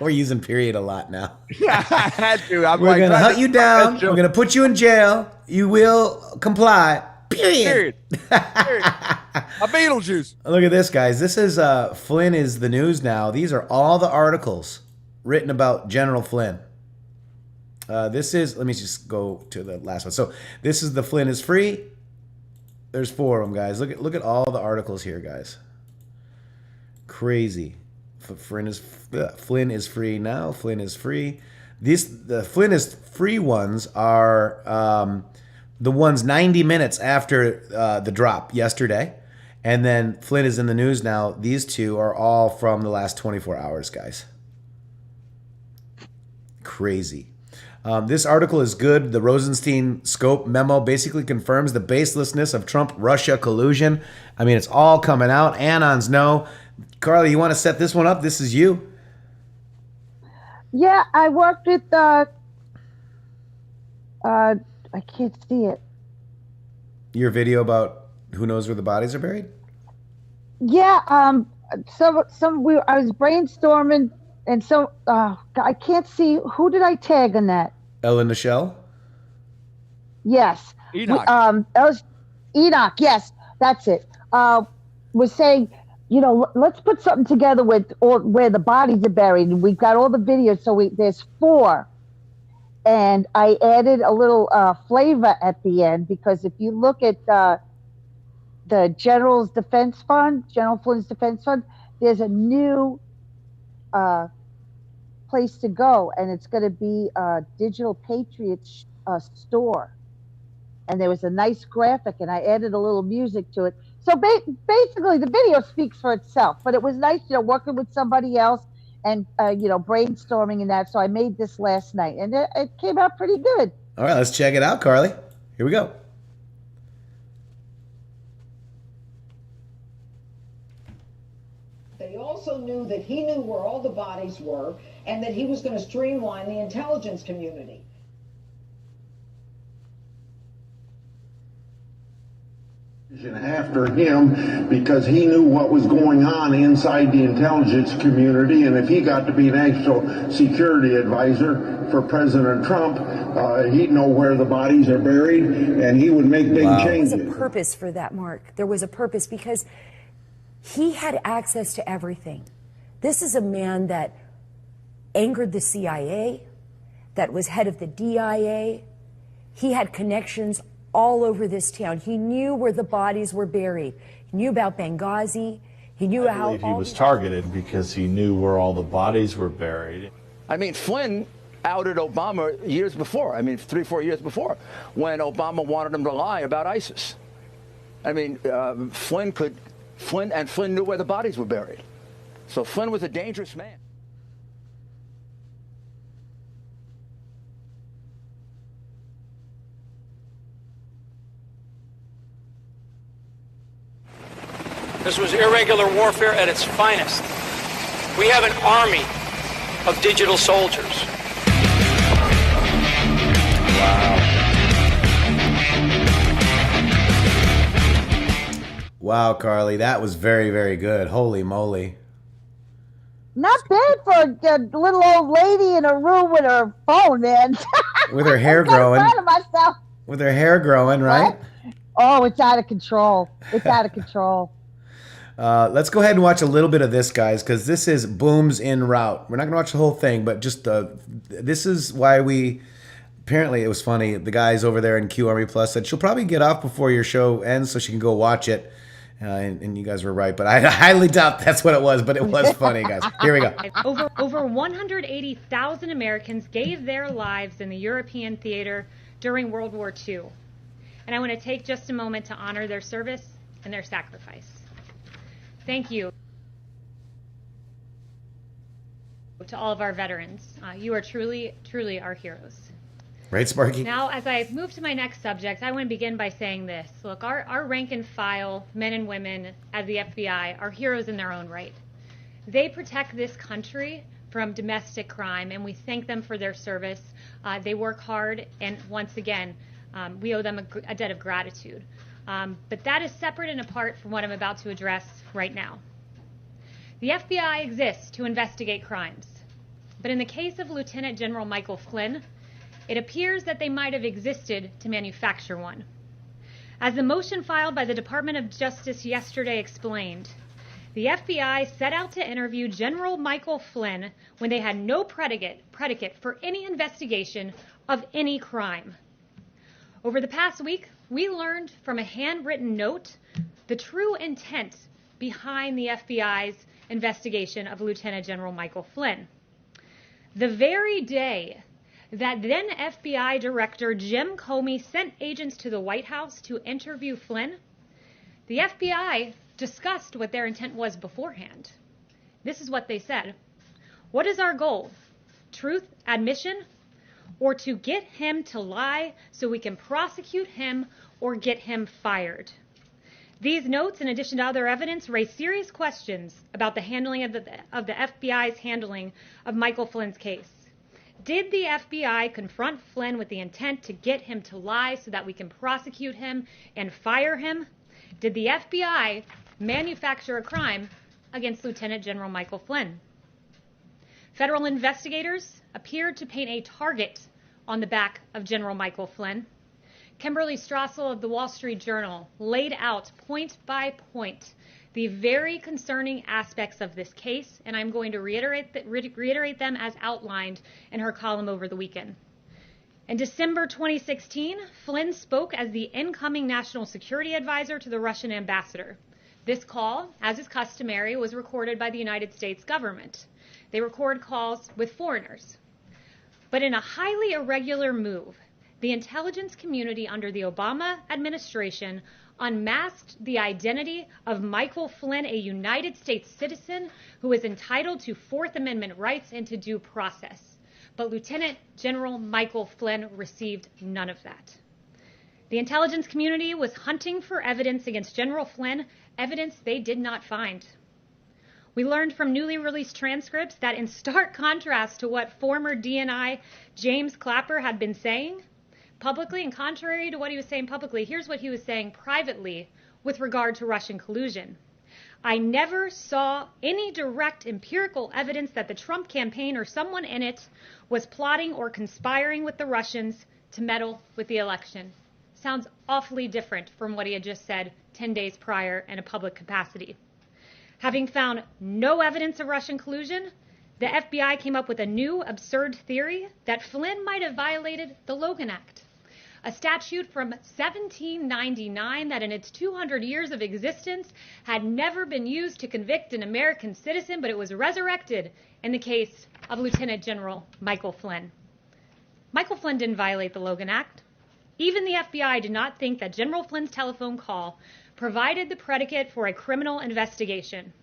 We're using period a lot now. Yeah, I had to. We're going to hunt you down. We're going to put you in jail. You will comply. Period. Period. A Beetlejuice. Look at this, guys. This is Flynn is the news now. These are all the articles written about General Flynn. This is, let me just go to the last one. So this is the Flynn is free. There's 4 of them, guys. Look at all the articles here, guys. Crazy. Flynn is free now. Flynn is free. The Flynn is free ones are the ones 90 minutes after the drop yesterday. And then Flynn is in the news now. These 2 are all from the last 24 hours, guys. Crazy. This article is good. The Rosenstein scope memo basically confirms the baselessness of Trump-Russia collusion. I mean, it's all coming out. Anons know. Karli, you want to set this one up? This is you. Yeah, I worked with, I can't see it. Your video about who knows where the bodies are buried? Yeah, I was brainstorming, and so I can't see, who did I tag on that? Ellen Nichelle? Yes. Enoch. Enoch, yes, that's it. Was saying, you know, let's put something together with where the bodies are buried. And we've got all the videos, so there's 4. And I added a little flavor at the end, because if you look at the General's Defense Fund, General Flynn's Defense Fund, there's a new place to go, and it's going to be a Digital Patriots store. And there was a nice graphic, and I added a little music to it. So basically, the video speaks for itself. But it was nice, you know, working with somebody else and, you know, brainstorming and that. So I made this last night, and it came out pretty good. All right, let's check it out, Karli. Here we go. They also knew that he knew where all the bodies were and that he was going to streamline the intelligence community. After him, because he knew what was going on inside the intelligence community, and if he got to be national security advisor for President Trump, he'd know where the bodies are buried, and he would make big changes. There was a purpose for that, Mark. There was a purpose because he had access to everything. This is a man that angered the CIA, that was head of the DIA. He had connections all over this town. He knew where the bodies were buried. He knew about Benghazi. He knew how he was targeted because he knew where all the bodies were buried. I mean, Flynn outed Obama years before. I mean, 3-4 years before, when Obama wanted him to lie about ISIS. I mean, Flynn knew where the bodies were buried. So Flynn was a dangerous man. This was irregular warfare at its finest. We have an army of digital soldiers. Wow, Karli, that was very, very good. Holy moly. Not bad for a little old lady in a room with her phone, man. With her hair I'm growing. proud of myself. With her hair growing, right? Oh, it's out of control. It's out of control. Let's go ahead and watch a little bit of this, guys, because this is Booms en route. We're not going to watch the whole thing, but just this is why we... Apparently, it was funny. The guys over there in Q Army Plus said she'll probably get off before your show ends so she can go watch it. And you guys were right, but I highly doubt that's what it was, but it was funny, guys. Here we go. Over 180,000 Americans gave their lives in the European theater during World War II. And I want to take just a moment to honor their service and their sacrifice. Thank you to all of our veterans. You are truly, truly our heroes. Right, Sparky? Now, as I move to my next subject, I want to begin by saying this. Look, our rank and file men and women at the FBI are heroes in their own right. They protect this country from domestic crime, and we thank them for their service. They work hard, and once again, we owe them a debt of gratitude. But that is separate and apart from what I'm about to address right now. The FBI exists to investigate crimes. But in the case of Lieutenant General Michael Flynn, it appears that they might have existed to manufacture one. As the motion filed by the Department of Justice yesterday explained, the FBI set out to interview General Michael Flynn when they had no predicate for any investigation of any crime. Over the past week, we learned from a handwritten note the true intent behind the FBI's investigation of Lieutenant General Michael Flynn. The very day that then FBI Director Jim Comey sent agents to the White House to interview Flynn, the FBI discussed what their intent was beforehand. This is what they said. What is our goal? Truth, admission, or to get him to lie so we can prosecute him or get him fired? These notes, in addition to other evidence, raise serious questions about the handling of the FBI's handling of Michael Flynn's case. Did the FBI confront Flynn with the intent to get him to lie so that we can prosecute him and fire him? Did the FBI manufacture a crime against Lieutenant General Michael Flynn? Federal investigators appeared to paint a target on the back of General Michael Flynn. Kimberly Strassel of the Wall Street Journal laid out point by point the very concerning aspects of this case, and I'm going to reiterate them as outlined in her column over the weekend. In December 2016, Flynn spoke as the incoming national security advisor to the Russian ambassador. This call, as is customary, was recorded by the United States government. They record calls with foreigners. But in a highly irregular move, the intelligence community under the Obama administration unmasked the identity of Michael Flynn, a United States citizen who is entitled to Fourth Amendment rights and to due process. But Lieutenant General Michael Flynn received none of that. The intelligence community was hunting for evidence against General Flynn, evidence they did not find. We learned from newly released transcripts that in stark contrast to what former DNI James Clapper had been saying publicly, and contrary to what he was saying publicly, here's what he was saying privately with regard to Russian collusion. I never saw any direct empirical evidence that the Trump campaign or someone in it was plotting or conspiring with the Russians to meddle with the election. Sounds awfully different from what he had just said 10 days prior in a public capacity. Having found no evidence of Russian collusion, the FBI came up with a new absurd theory that Flynn might have violated the Logan Act, a statute from 1799 that in its 200 years of existence had never been used to convict an American citizen, but it was resurrected in the case of Lieutenant General Michael Flynn. Michael Flynn didn't violate the Logan Act. Even the FBI did not think that General Flynn's telephone call provided the predicate for a criminal investigation.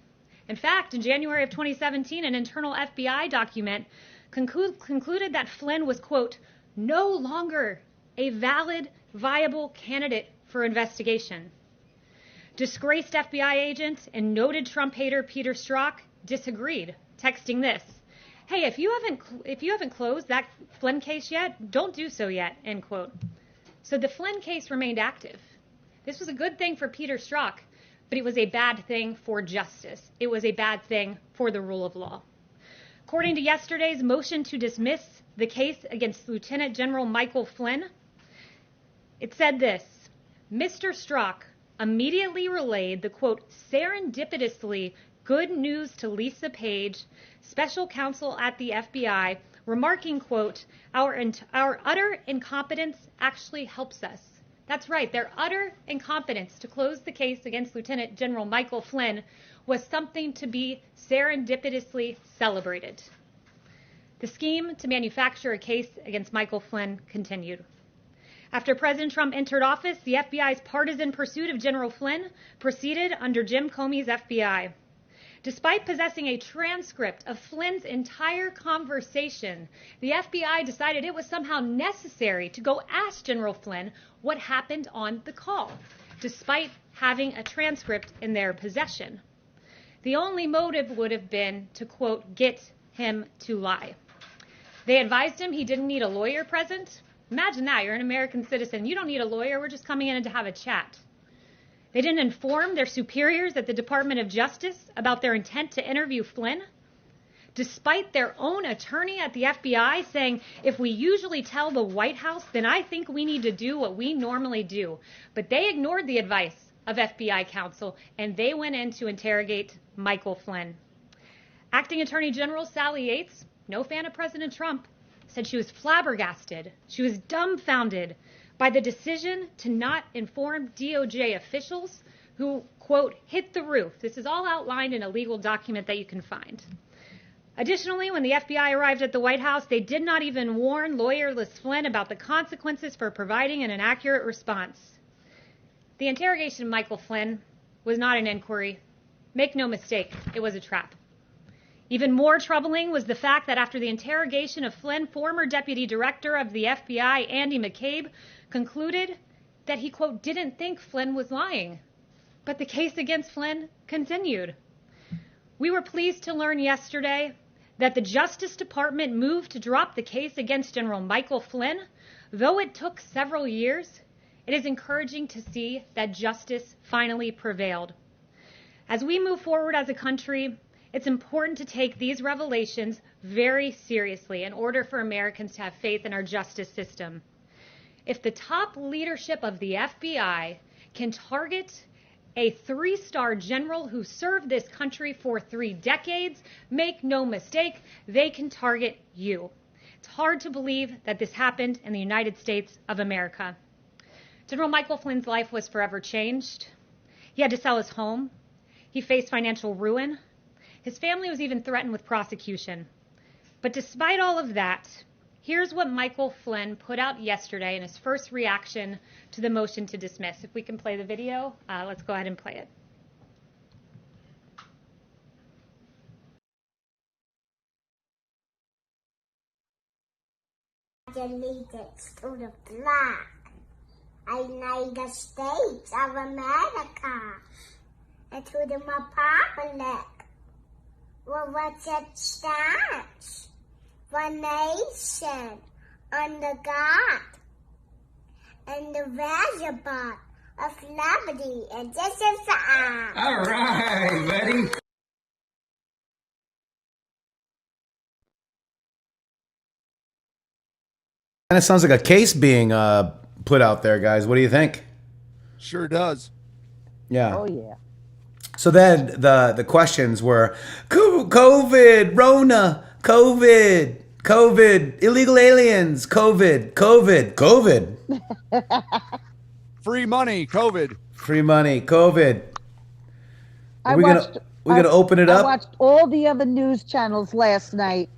In fact, in January of 2017, an internal FBI document concluded that Flynn was, quote, no longer a valid, viable candidate for investigation. Disgraced FBI agent and noted Trump hater Peter Strzok disagreed, texting this: "Hey, if you haven't closed that Flynn case yet, don't do so yet," end quote. So the Flynn case remained active. This was a good thing for Peter Strzok, but it was a bad thing for justice. It was a bad thing for the rule of law. According to yesterday's motion to dismiss the case against Lieutenant General Michael Flynn, it said this: Mr. Strzok immediately relayed the, quote, serendipitously good news to Lisa Page, special counsel at the FBI, remarking, quote, our utter incompetence actually helps us. That's right, their utter incompetence to close the case against Lieutenant General Michael Flynn was something to be serendipitously celebrated. The scheme to manufacture a case against Michael Flynn continued. After President Trump entered office, the FBI's partisan pursuit of General Flynn proceeded under Jim Comey's FBI. Despite possessing a transcript of Flynn's entire conversation, the FBI decided it was somehow necessary to go ask General Flynn what happened on the call, despite having a transcript in their possession. The only motive would have been to, quote, get him to lie. They advised him he didn't need a lawyer present. Imagine that, you're an American citizen. You don't need a lawyer, we're just coming in to have a chat. They didn't inform their superiors at the Department of Justice about their intent to interview Flynn, despite their own attorney at the FBI saying, if we usually tell the White House, then I think we need to do what we normally do. But they ignored the advice of FBI counsel, and they went in to interrogate Michael Flynn. Acting Attorney General Sally Yates, no fan of President Trump, said she was flabbergasted, she was dumbfounded by the decision to not inform DOJ officials who, quote, hit the roof. This is all outlined in a legal document that you can find. Additionally, when the FBI arrived at the White House, they did not even warn lawyerless Flynn about the consequences for providing an inaccurate response. The interrogation of Michael Flynn was not an inquiry. Make no mistake, it was a trap. Even more troubling was the fact that after the interrogation of Flynn, former Deputy Director of the FBI, Andy McCabe, concluded that he, quote, didn't think Flynn was lying. But the case against Flynn continued. We were pleased to learn yesterday that the Justice Department moved to drop the case against General Michael Flynn. Though it took several years, it is encouraging to see that justice finally prevailed. As we move forward as a country, it's important to take these revelations very seriously in order for Americans to have faith in our justice system. If the top leadership of the FBI can target a 3-star general who served this country for 3 decades, make no mistake, they can target you. It's hard to believe that this happened in the United States of America. General Michael Flynn's life was forever changed. He had to sell his home. He faced financial ruin. His family was even threatened with prosecution. But despite all of that, here's what Michael Flynn put out yesterday in his first reaction to the motion to dismiss. If we can play the video, let's go ahead and play it. Allegiance to the flag, United States of America, and to the republic for which it stands, one nation, under God, indivisible, of liberty and justice for all. All right, buddy. Kind of sounds like a case being put out there, guys. What do you think? Sure does. Yeah. Oh, yeah. So then the questions were COVID, Rona, COVID, illegal aliens, COVID. Free money, COVID. Free money, COVID. We're gonna open it up? I watched all the other news channels last night,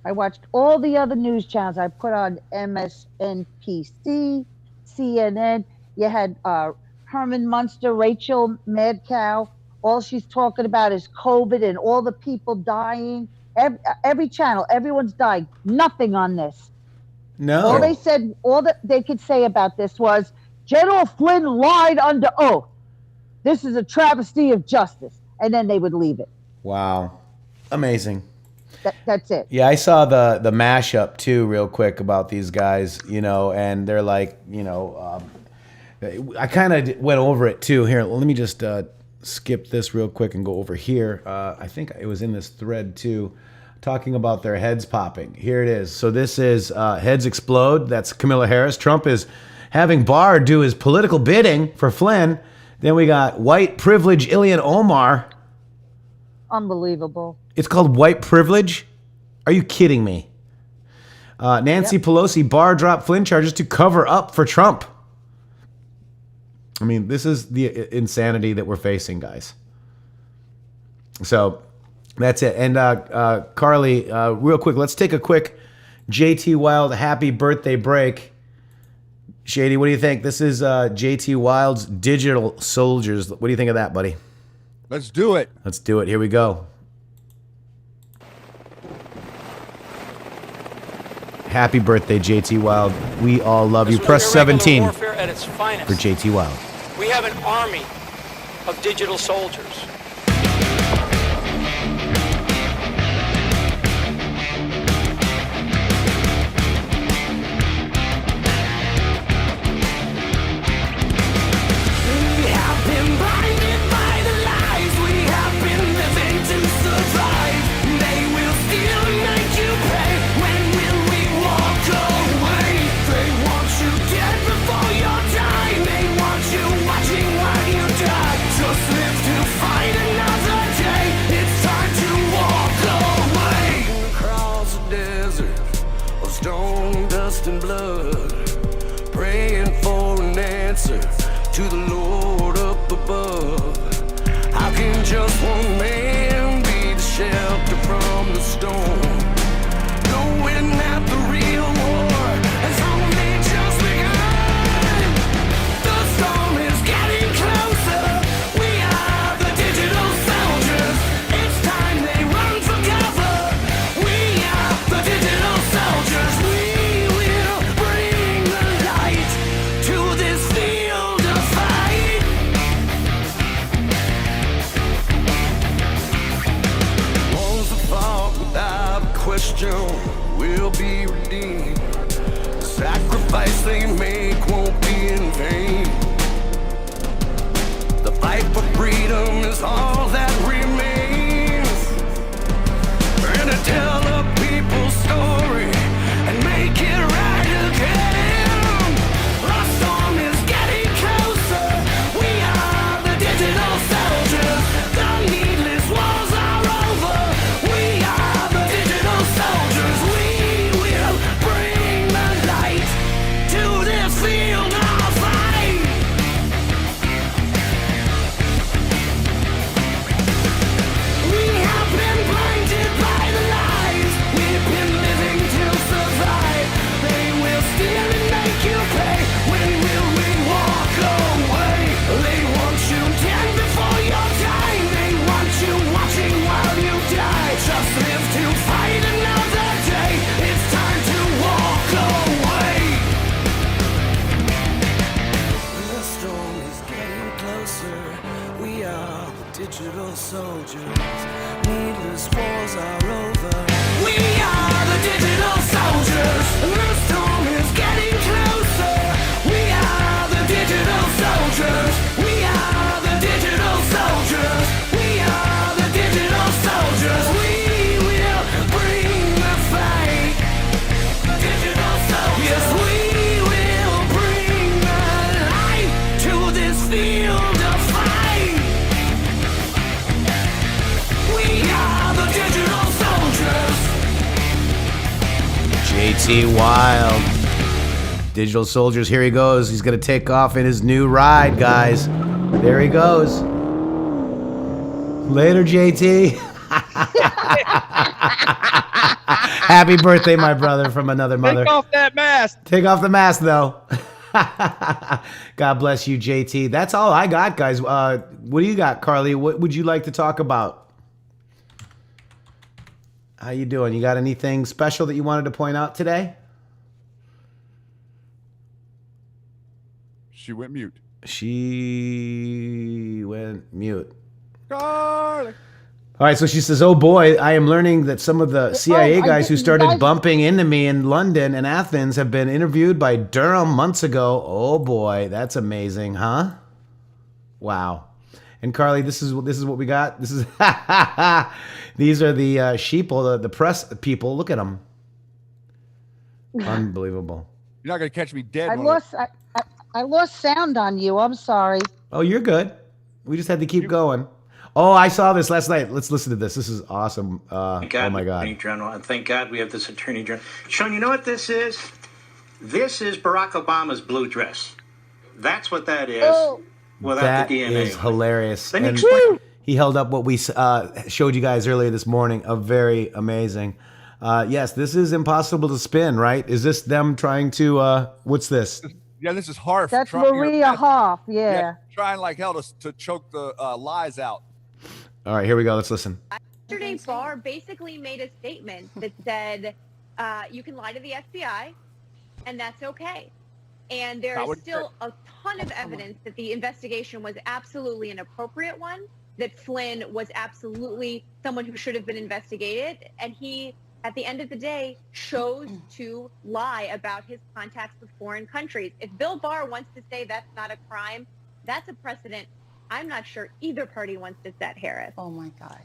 I watched all the other news channels. I put on MSNBC, CNN. You had Herman Munster, Rachel Madcow. All she's talking about is COVID and all the people dying. Every channel, everyone's dying. Nothing on this. No. All they said, all that they could say about this was General Flynn lied under oath. This is a travesty of justice. And then they would leave it. Wow. Amazing. That's it. Yeah, I saw the mashup too, real quick, about these guys, you know, and they're like, you know, I kind of went over it too. Here, let me just skip this real quick and go over here. I think it was in this thread too, talking about their heads popping. Here it is. So this is Heads Explode. That's Kamala Harris. Trump is having Barr do his political bidding for Flynn. Then we got white privilege Ilhan Omar. Unbelievable. It's called white privilege? Are you kidding me? Nancy Pelosi, Barr dropped Flynn charges to cover up for Trump. I mean, this is the insanity that we're facing, guys. So that's it. And Karli, real quick, let's take a quick JT Wilde happy birthday break. Shady, what do you think? This is JT Wilde's Digital Soldiers. What do you think of that, buddy? Let's do it. Let's do it. Here we go. Happy birthday, JT Wilde. We all love you. Press 17 warfare at its finest. for JT Wilde. We have an army of digital soldiers. And blood, praying for an answer to the Lord up above. How can just one man be the shelter from the storm, knowing that the real war has only just begun? The storm is getting closer. We are the digital soldiers. It's time they run for cover. We are the digital soldiers. Will be redeemed. The sacrifice they make won't be in vain. The fight for freedom is all that remains. We're gonna tell the people's story and make it right again. The storm is getting closer. We are the digital soldiers. The needless wars are over. We are the digital soldiers. We will bring the light to this field of fight. We have been blinded by the lies. We've been living to survive. They will steal and make you pay. When will we walk away? They want you dead before your time. They want you watching while you die. Just live to fight another day. It's time to walk away. The storm is getting closer. We are the digital soldiers. Needless wars are over. We are the digital soldiers. The storm is getting closer. We are the digital soldiers. We are the digital soldiers. We are the digital soldiers. We will bring the fight. Digital soldiers. Yes, we will bring the light to this field of fight. We are the digital soldiers. JT Wilde. Digital Soldiers, here he goes. He's going to take off in his new ride, guys. There he goes. Later, JT. Happy birthday, my brother, from another mother. Take off that mask. Take off the mask, though. God bless you, JT. That's all I got, guys. What do you got, Karli? What would you like to talk about? How you doing? You got anything special that you wanted to point out today? She went mute. She went mute. Karli. All right, so she says, oh boy, I am learning that some of the CIA guys who started bumping into me in London and Athens have been interviewed by Durham months ago. Oh boy, that's amazing, huh? Wow. And Karli, this is what we got. This is these are the sheeple, the press people. Look at them. Unbelievable. You're not gonna catch me dead. I lost sound on you. I'm sorry. Oh, you're good. We just had to keep going. Oh, I saw this last night. Let's listen to this. This is awesome. Thank God, oh my God. Attorney General, and thank God we have this Attorney General. Sean, you know what this is? This is Barack Obama's blue dress. That's what that is. Without That the DNA. is hilarious. Let me And explain. he held up what we showed you guys earlier this morning. Very amazing. Yes, this is impossible to spin, right? Is this them trying to, what's this? Yeah, this is Harf. That's Maria Harf. Yeah. Trying like hell to choke the lies out. All right, here we go. Let's listen. Yesterday, Barr basically made a statement that said you can lie to the FBI, and that's okay. And there is still a ton of evidence that the investigation was absolutely an appropriate one, that Flynn was absolutely someone who should have been investigated, and he, at the end of the day, chose to lie about his contacts with foreign countries. If Bill Barr wants to say that's not a crime, that's a precedent I'm not sure either party wants to set, Harris. Oh, my God.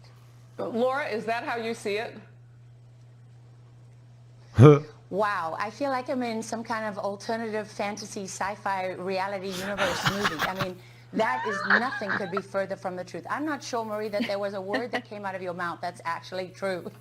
But Laura, is that how you see it? Wow, I feel like I'm in some kind of alternative fantasy sci-fi reality universe movie. I mean, that is nothing could be further from the truth. I'm not sure, Marie, that there was a word that came out of your mouth that's actually true.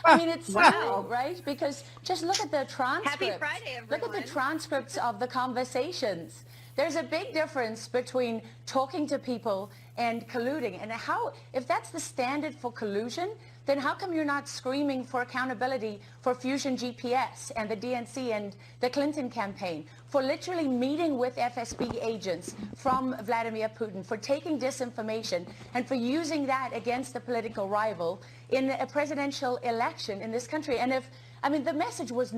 I mean, it's wow, right? Because just look at the transcripts. Happy Friday, everyone. Look at the transcripts of the conversations. There's a big difference between talking to people and colluding. And how, if that's the standard for collusion, then how come you're not screaming for accountability for Fusion GPS and the DNC and the Clinton campaign, for literally meeting with FSB agents from Vladimir Putin, for taking disinformation and for using that against the political rival in a presidential election in this country? And if, I mean, the message was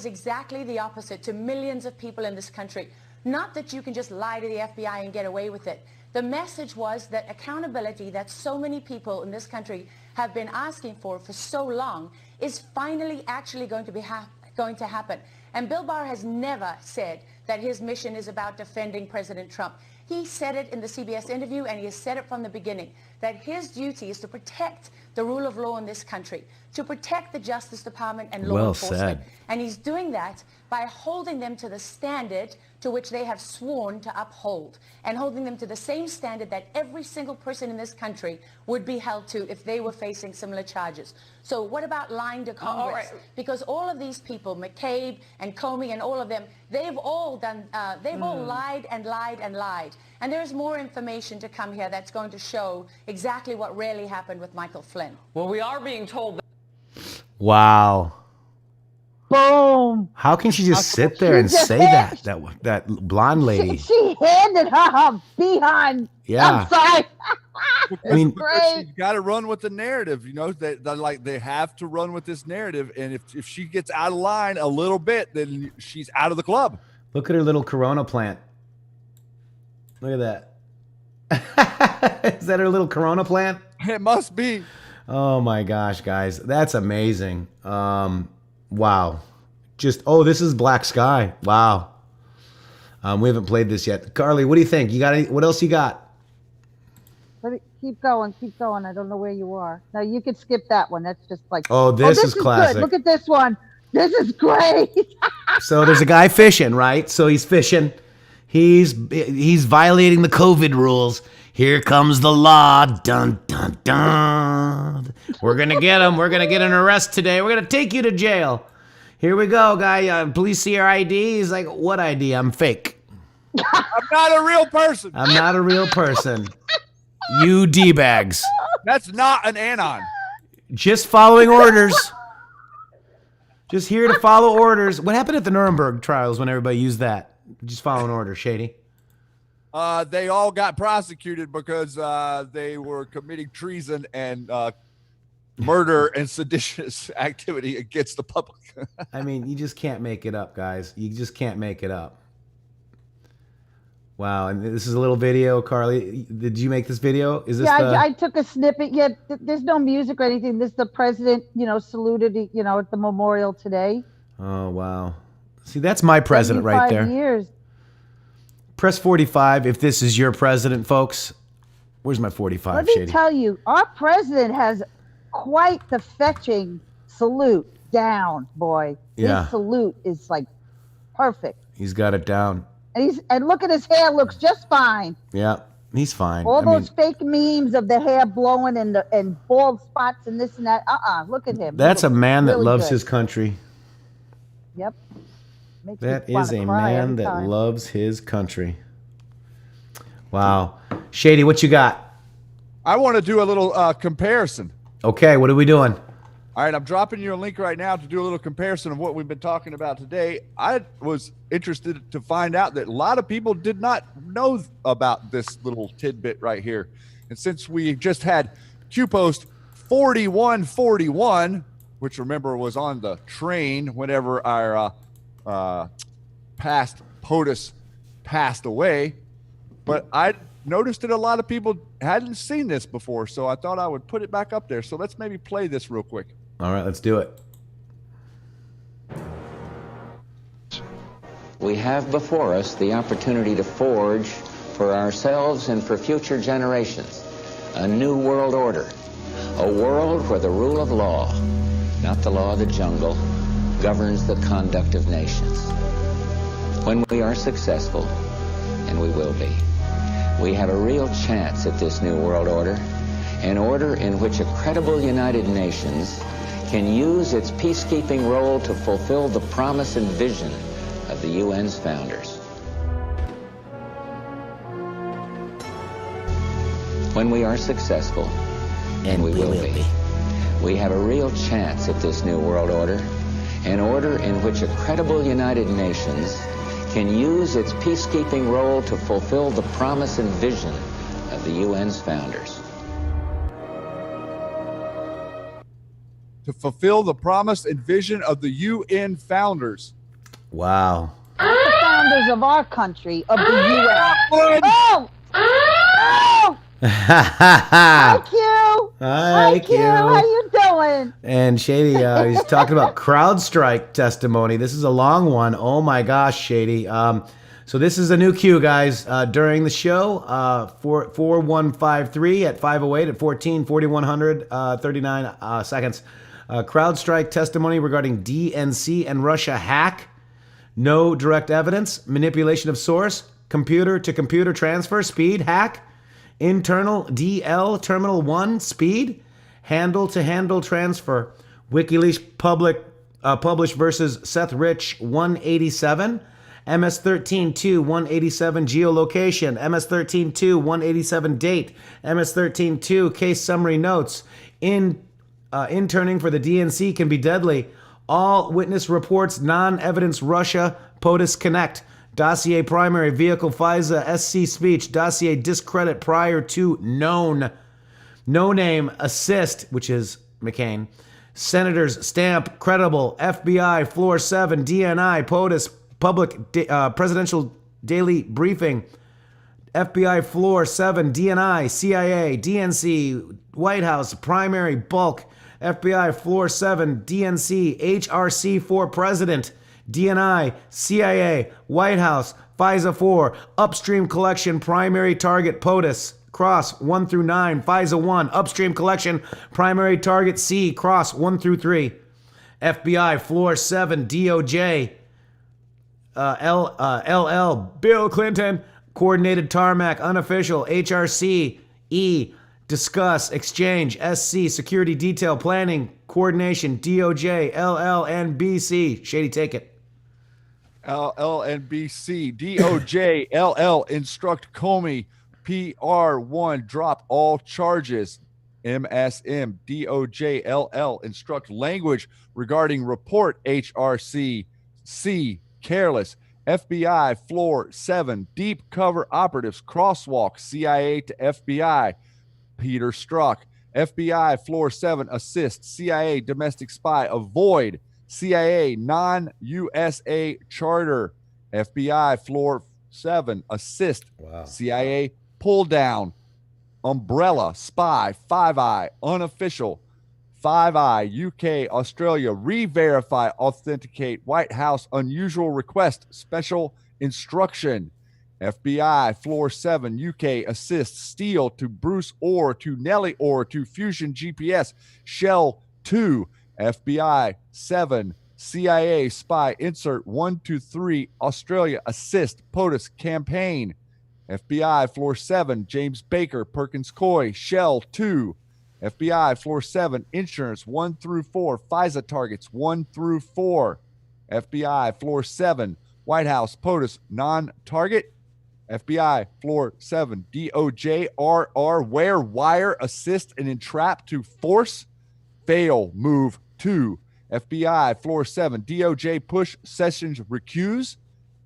exactly the opposite to millions of people in this country. Not that you can just lie to the FBI and get away with it. The message was that accountability that so many people in this country have been asking for so long is finally actually going to happen. And Bill Barr has never said that his mission is about defending President Trump. He said it in the CBS interview, and he has said it from the beginning, that his duty is to protect the rule of law in this country, to protect the Justice Department and law enforcement. Said. And he's doing that by holding them to the standard to which they have sworn to uphold, and holding them to the same standard that every single person in this country would be held to if they were facing similar charges. So what about lying to Congress? Because all of these people, McCabe and Comey and all of them, they've all done, all lied and lied and lied. And there's more information to come here that's going to show exactly what really happened with Michael Flynn. Well, we are being told that. Wow. Boom. How can she just sit there and say that blonde lady? She handed her behind. Yeah. I'm sorry. I mean, she's got to run with the narrative. You know, they have to run with this narrative. And if she gets out of line a little bit, then she's out of the club. Look at her little Corona plant. Look at that. Is that her little Corona plant? It must be. Oh my gosh, guys, that's amazing. Wow. This is Black Sky. Wow. We haven't played this yet. Karli, what do you think? What else you got? Keep going. I don't know where you are. No, you could skip that one. That's just like, this is classic. Good. Look at this one. This is great. So there's a guy fishing, right? So he's fishing. He's violating the COVID rules. Here comes the law. Dun, dun, dun. We're going to get him. We're going to get an arrest today. We're going to take you to jail. Here we go, guy. Police see your ID. He's like, what ID? I'm fake. I'm not a real person. I'm not a real person. You D-bags. That's not an anon. Just following orders. Just here to follow orders. What happened at the Nuremberg trials when everybody used that? Just following orders, Shady. They all got prosecuted because they were committing treason and murder and seditious activity against the public. I mean, you just can't make it up, guys. You just can't make it up. Wow, and this is a little video, Karli. Did you make this video? Is this? Yeah, I took a snippet. Yeah, there's no music or anything. This the president, saluted, at the memorial today. Oh wow! See, that's my president right there. 75 years. Press 45 if this is your president, folks. Where's my 45, Let me Shady? tell you, our president has quite the fetching salute down, boy. Yeah. His salute is like perfect. He's got it down. And look at his hair, looks just fine. Yeah, he's fine. All those fake memes of the hair blowing and bald spots and this and that. Look at him. That's a man that really loves good. his country. Yep. Makes That me wanna is a cry man every that time. loves his country. Wow. Shady, what you got? I want to do a little comparison. Okay, what are we doing? All right, I'm dropping you a link right now to do a little comparison of what we've been talking about today. I was interested to find out that a lot of people did not know about this little tidbit right here. And since we just had Q-Post 4141, which remember was on the train whenever our past POTUS passed away, but I noticed that a lot of people hadn't seen this before, so I thought I would put it back up there. So let's maybe play this real quick. All right, let's do it. We have before us the opportunity to forge for ourselves and for future generations a new world order, a world where the rule of law, not the law of the jungle, governs the conduct of nations. When we are successful, and we will be, we have a real chance at this new world order, an order in which a credible United Nations can use its peacekeeping role to fulfill the promise and vision of the UN's founders. When we are successful, and we will be, we have a real chance at this new world order, an order in which a credible United Nations can use its peacekeeping role to fulfill the promise and vision of the UN's founders. To fulfill the promise and vision of the UN founders. Wow. Not the founders of our country, of the U.S. Oh! Oh! Hi, Q. Hi, Q. How you doing? And Shady, he's talking about CrowdStrike testimony. This is a long one. Oh my gosh, Shady. So this is a new Q, guys. During the show, 4153 at 508 at 14, 4100, 39 seconds. CrowdStrike testimony regarding DNC and Russia hack. No direct evidence. Manipulation of source. Computer-to-computer transfer. Speed hack. Internal DL Terminal 1 speed. Handle-to-handle transfer. WikiLeaks published versus Seth Rich 187. MS-13-2 187 geolocation. MS-13-2 187 date. MS-13-2 case summary notes. Interning for the DNC can be deadly. All witness reports, non-evidence Russia, POTUS Connect. Dossier primary, vehicle FISA, SC speech. Dossier discredit prior to known. No name, assist, which is McCain. Senators, stamp, credible. FBI, floor 7, DNI, POTUS, public presidential daily briefing. FBI, floor 7, DNI, CIA, DNC, White House, primary, bulk. FBI, floor 7, DNC, HRC for president, DNI, CIA, White House, FISA 4, upstream collection, primary target, POTUS, cross 1 through 9, FISA 1, upstream collection, primary target C, cross 1 through 3, FBI, floor 7, DOJ, LL, Bill Clinton, coordinated tarmac, unofficial, HRC, E, discuss, exchange, SC, security detail, planning, coordination, DOJ, LL, and BC. Shady, take it. LL and BC, DOJ, LL, instruct Comey, PR1, drop all charges. MSM DOJLL instruct language regarding report HRC C careless. FBI floor 7 deep cover operatives crosswalk CIA to FBI. Peter Strzok. FBI floor 7 assist CIA domestic spy avoid CIA non-USA charter. FBI floor 7 assist CIA pull down. Umbrella, Spy, Five Eye, Unofficial, Five Eye, UK, Australia, Re-Verify, Authenticate, White House, Unusual Request, Special Instruction, FBI, Floor 7, UK, Assist, Steele to Bruce Orr, to Nellie Orr, to Fusion GPS, Shell 2, FBI 7, CIA, Spy, Insert 1 to 3, Australia, Assist, POTUS, Campaign, FBI floor 7, James Baker, Perkins Coy, Shell 2, FBI floor 7, Insurance 1 through 4, FISA targets 1 through 4, FBI floor 7, White House, POTUS, non-target, FBI floor 7, DOJ, RR, where, wire, assist, and entrap to force, fail, move 2, FBI floor 7, DOJ, push, Sessions, recuse,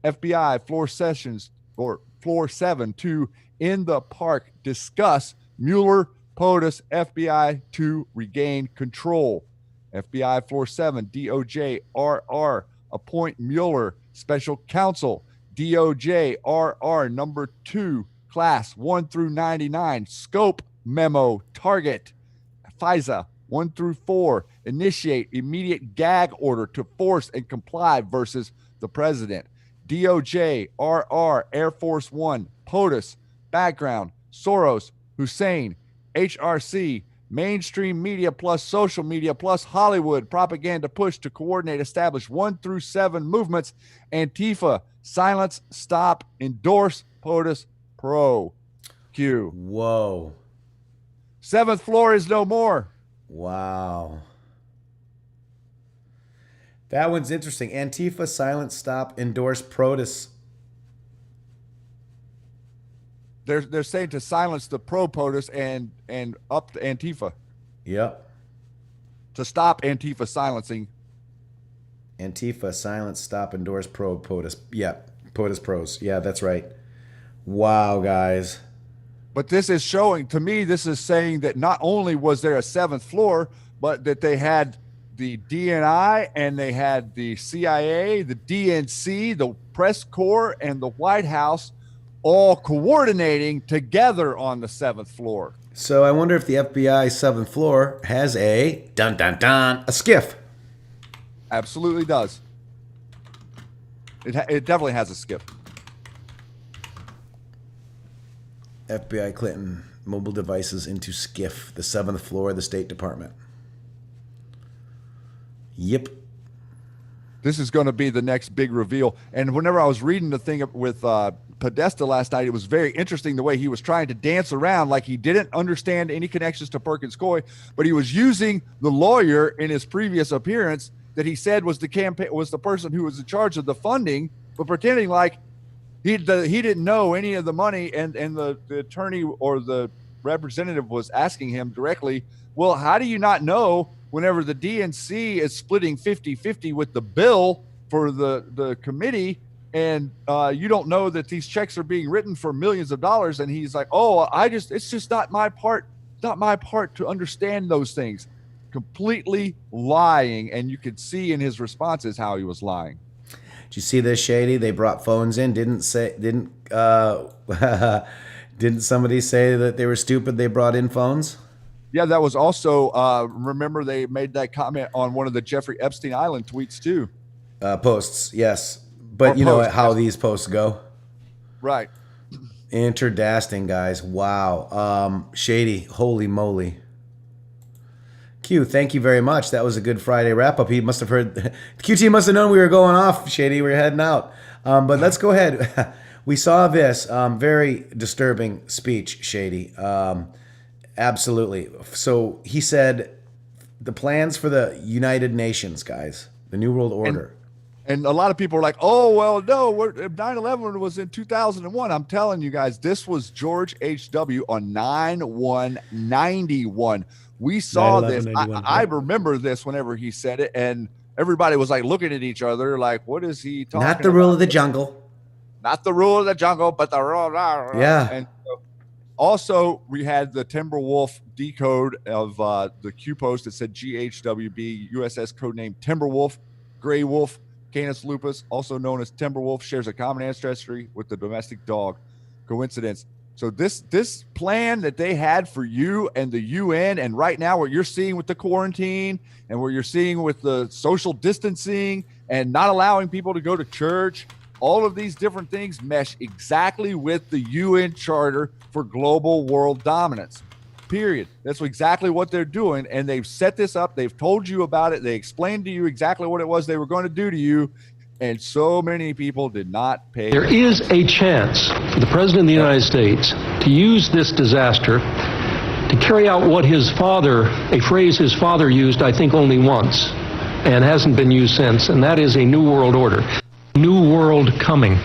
FBI floor sessions, or floor 7 to in the park discuss Mueller, POTUS, FBI to regain control. FBI floor 7 DOJ RR appoint Mueller special counsel. DOJ RR number 2 class 1 through 99 scope memo target. FISA 1 through 4 initiate immediate gag order to force and comply versus the president. DOJ, RR, Air Force One, POTUS, background, Soros, Hussein, HRC, mainstream media plus social media plus Hollywood, propaganda push to coordinate, establish 1 through 7 movements, Antifa, silence, stop, endorse, POTUS, pro. Q. Whoa. 7th floor is no more. Wow. That one's interesting. Antifa, silence, stop, endorse, POTUS. They're saying to silence the pro POTUS and up to Antifa. Yep. To stop Antifa silencing. Antifa, silence, stop, endorse, pro POTUS. Yeah, POTUS pros. Yeah, that's right. Wow, guys. But this is showing, to me, this is saying that not only was there a 7th floor, but that they had the DNI and they had the CIA, the DNC, the press corps, and the White House all coordinating together on the 7th floor. So I wonder if the FBI 7th floor has a a skiff. Absolutely does. It definitely has a skiff. FBI Clinton mobile devices into skiff, the 7th floor of the State Department. Yep. This is going to be the next big reveal. And whenever I was reading the thing with Podesta last night, it was very interesting the way he was trying to dance around like he didn't understand any connections to Perkins Coie, but he was using the lawyer in his previous appearance that he said was the campaign, was the person who was in charge of the funding, but pretending like he didn't know any of the money, and the attorney or the representative was asking him directly, well, how do you not know whenever the DNC is splitting 50-50 with the bill for the committee, and you don't know that these checks are being written for millions of dollars? And he's like, oh, it's just not my part. It's not my part to understand those things. Completely lying. And you could see in his responses how he was lying. Did you see this, Shady? They brought phones in. Didn't somebody say that they were stupid? They brought in phones? Yeah, that was also, remember they made that comment on one of the Jeffrey Epstein Island tweets too. Posts, yes. But or you know how these posts go? Right. Interdasting, guys. Wow. Shady, holy moly. Q, thank you very much. That was a good Friday wrap-up. He must have heard, QT must have known we were going off, Shady. We were heading out. But let's go ahead. We saw this very disturbing speech, Shady. Absolutely. So he said the plans for the United Nations, guys, the New World Order. And a lot of people are like, oh, well, no, 9/11 was in 2001. I'm telling you guys, this was George H.W. on 9/1/91. We saw this. I remember this whenever he said it, and everybody was like looking at each other like, what is he talking about? Not the rule of the jungle. Not the rule of the jungle, but the rule. Yeah. And also, we had the Timberwolf decode of the Q post that said GHWB, USS codename Timberwolf, Gray Wolf, Canis lupus, also known as Timberwolf, shares a common ancestry with the domestic dog. Coincidence. So this plan that they had for you and the UN, and right now what you're seeing with the quarantine and what you're seeing with the social distancing and not allowing people to go to church, all of these different things mesh exactly with the UN Charter for Global World Dominance. Period. That's exactly what they're doing. And they've set this up. They've told you about it. They explained to you exactly what it was they were going to do to you. And so many people did not pay. There is a chance for the President of the United States to use this disaster to carry out what his father, a phrase his father used, I think, only once, and hasn't been used since, and that is a new world order. New world coming.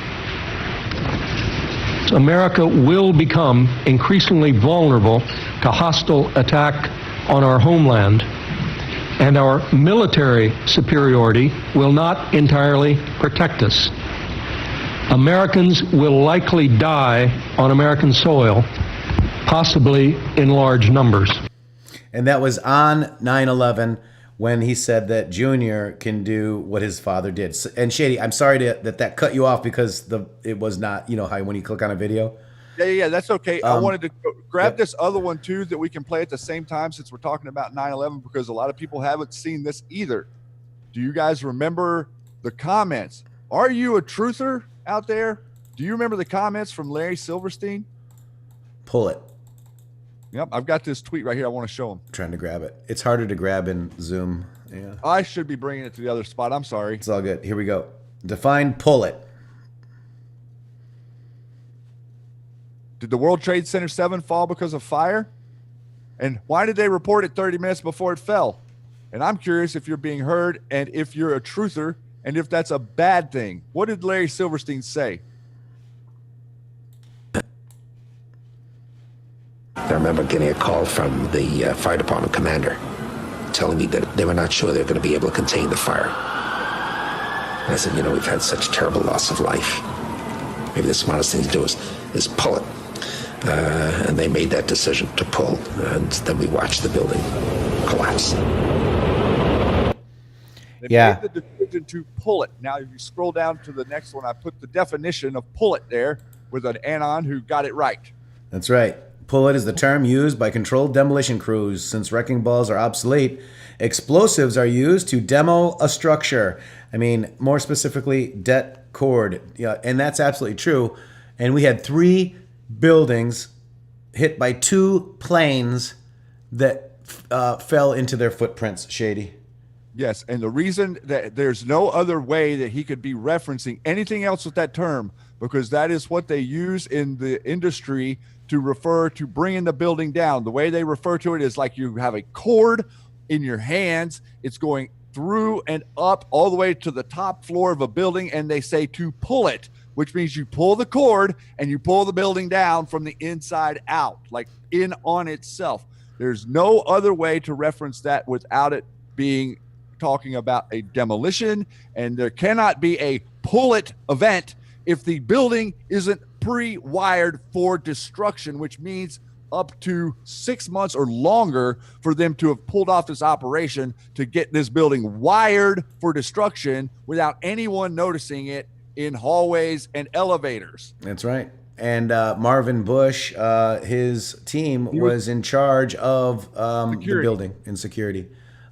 So America will become increasingly vulnerable to hostile attack on our homeland, and our military superiority will not entirely protect us. Americans will likely die on American soil, possibly in large numbers. And that was on 9/11 when he said that Junior can do what his father did. And Shady, I'm sorry that cut you off because it was not, you know, how when you click on a video. Yeah, that's okay. I wanted to grab this other one too that we can play at the same time since we're talking about 9/11 because a lot of people haven't seen this either. Do you guys remember the comments? Are you a truther out there? Do you remember the comments from Larry Silverstein? Pull it. Yep, I've got this tweet right here. I want to show them. Trying to grab it. It's harder to grab in Zoom. Yeah. I should be bringing it to the other spot. I'm sorry. It's all good. Here we go. Define pull it. Did the World Trade Center 7 fall because of fire? And why did they report it 30 minutes before it fell? And I'm curious if you're being heard and if you're a truther and if that's a bad thing. What did Larry Silverstein say? I remember getting a call from the fire department commander telling me that they were not sure they were going to be able to contain the fire. And I said, you know, we've had such terrible loss of life. Maybe the smartest thing to do is pull it. And they made that decision to pull, and then we watched the building collapse. They made the decision to pull it. Now, if you scroll down to the next one, I put the definition of pull it there with an anon who got it right. That's right. Pull it is the term used by controlled demolition crews. Since wrecking balls are obsolete, explosives are used to demo a structure. I mean, more specifically, det cord. Yeah, and that's absolutely true. And we had 3 buildings hit by 2 planes that fell into their footprints, Shady. Yes, and the reason that there's no other way that he could be referencing anything else with that term, because that is what they use in the industry to refer to bringing the building down. The way they refer to it is like you have a cord in your hands. It's going through and up all the way to the top floor of a building, and they say to pull it, which means you pull the cord and you pull the building down from the inside out, like in on itself. There's no other way to reference that without it being talking about a demolition, and there cannot be a pull it event if the building isn't pre-wired for destruction, which means up to 6 months or longer for them to have pulled off this operation to get this building wired for destruction without anyone noticing it in hallways and elevators. That's right. And Marvin Bush, his team was in charge of the building and security.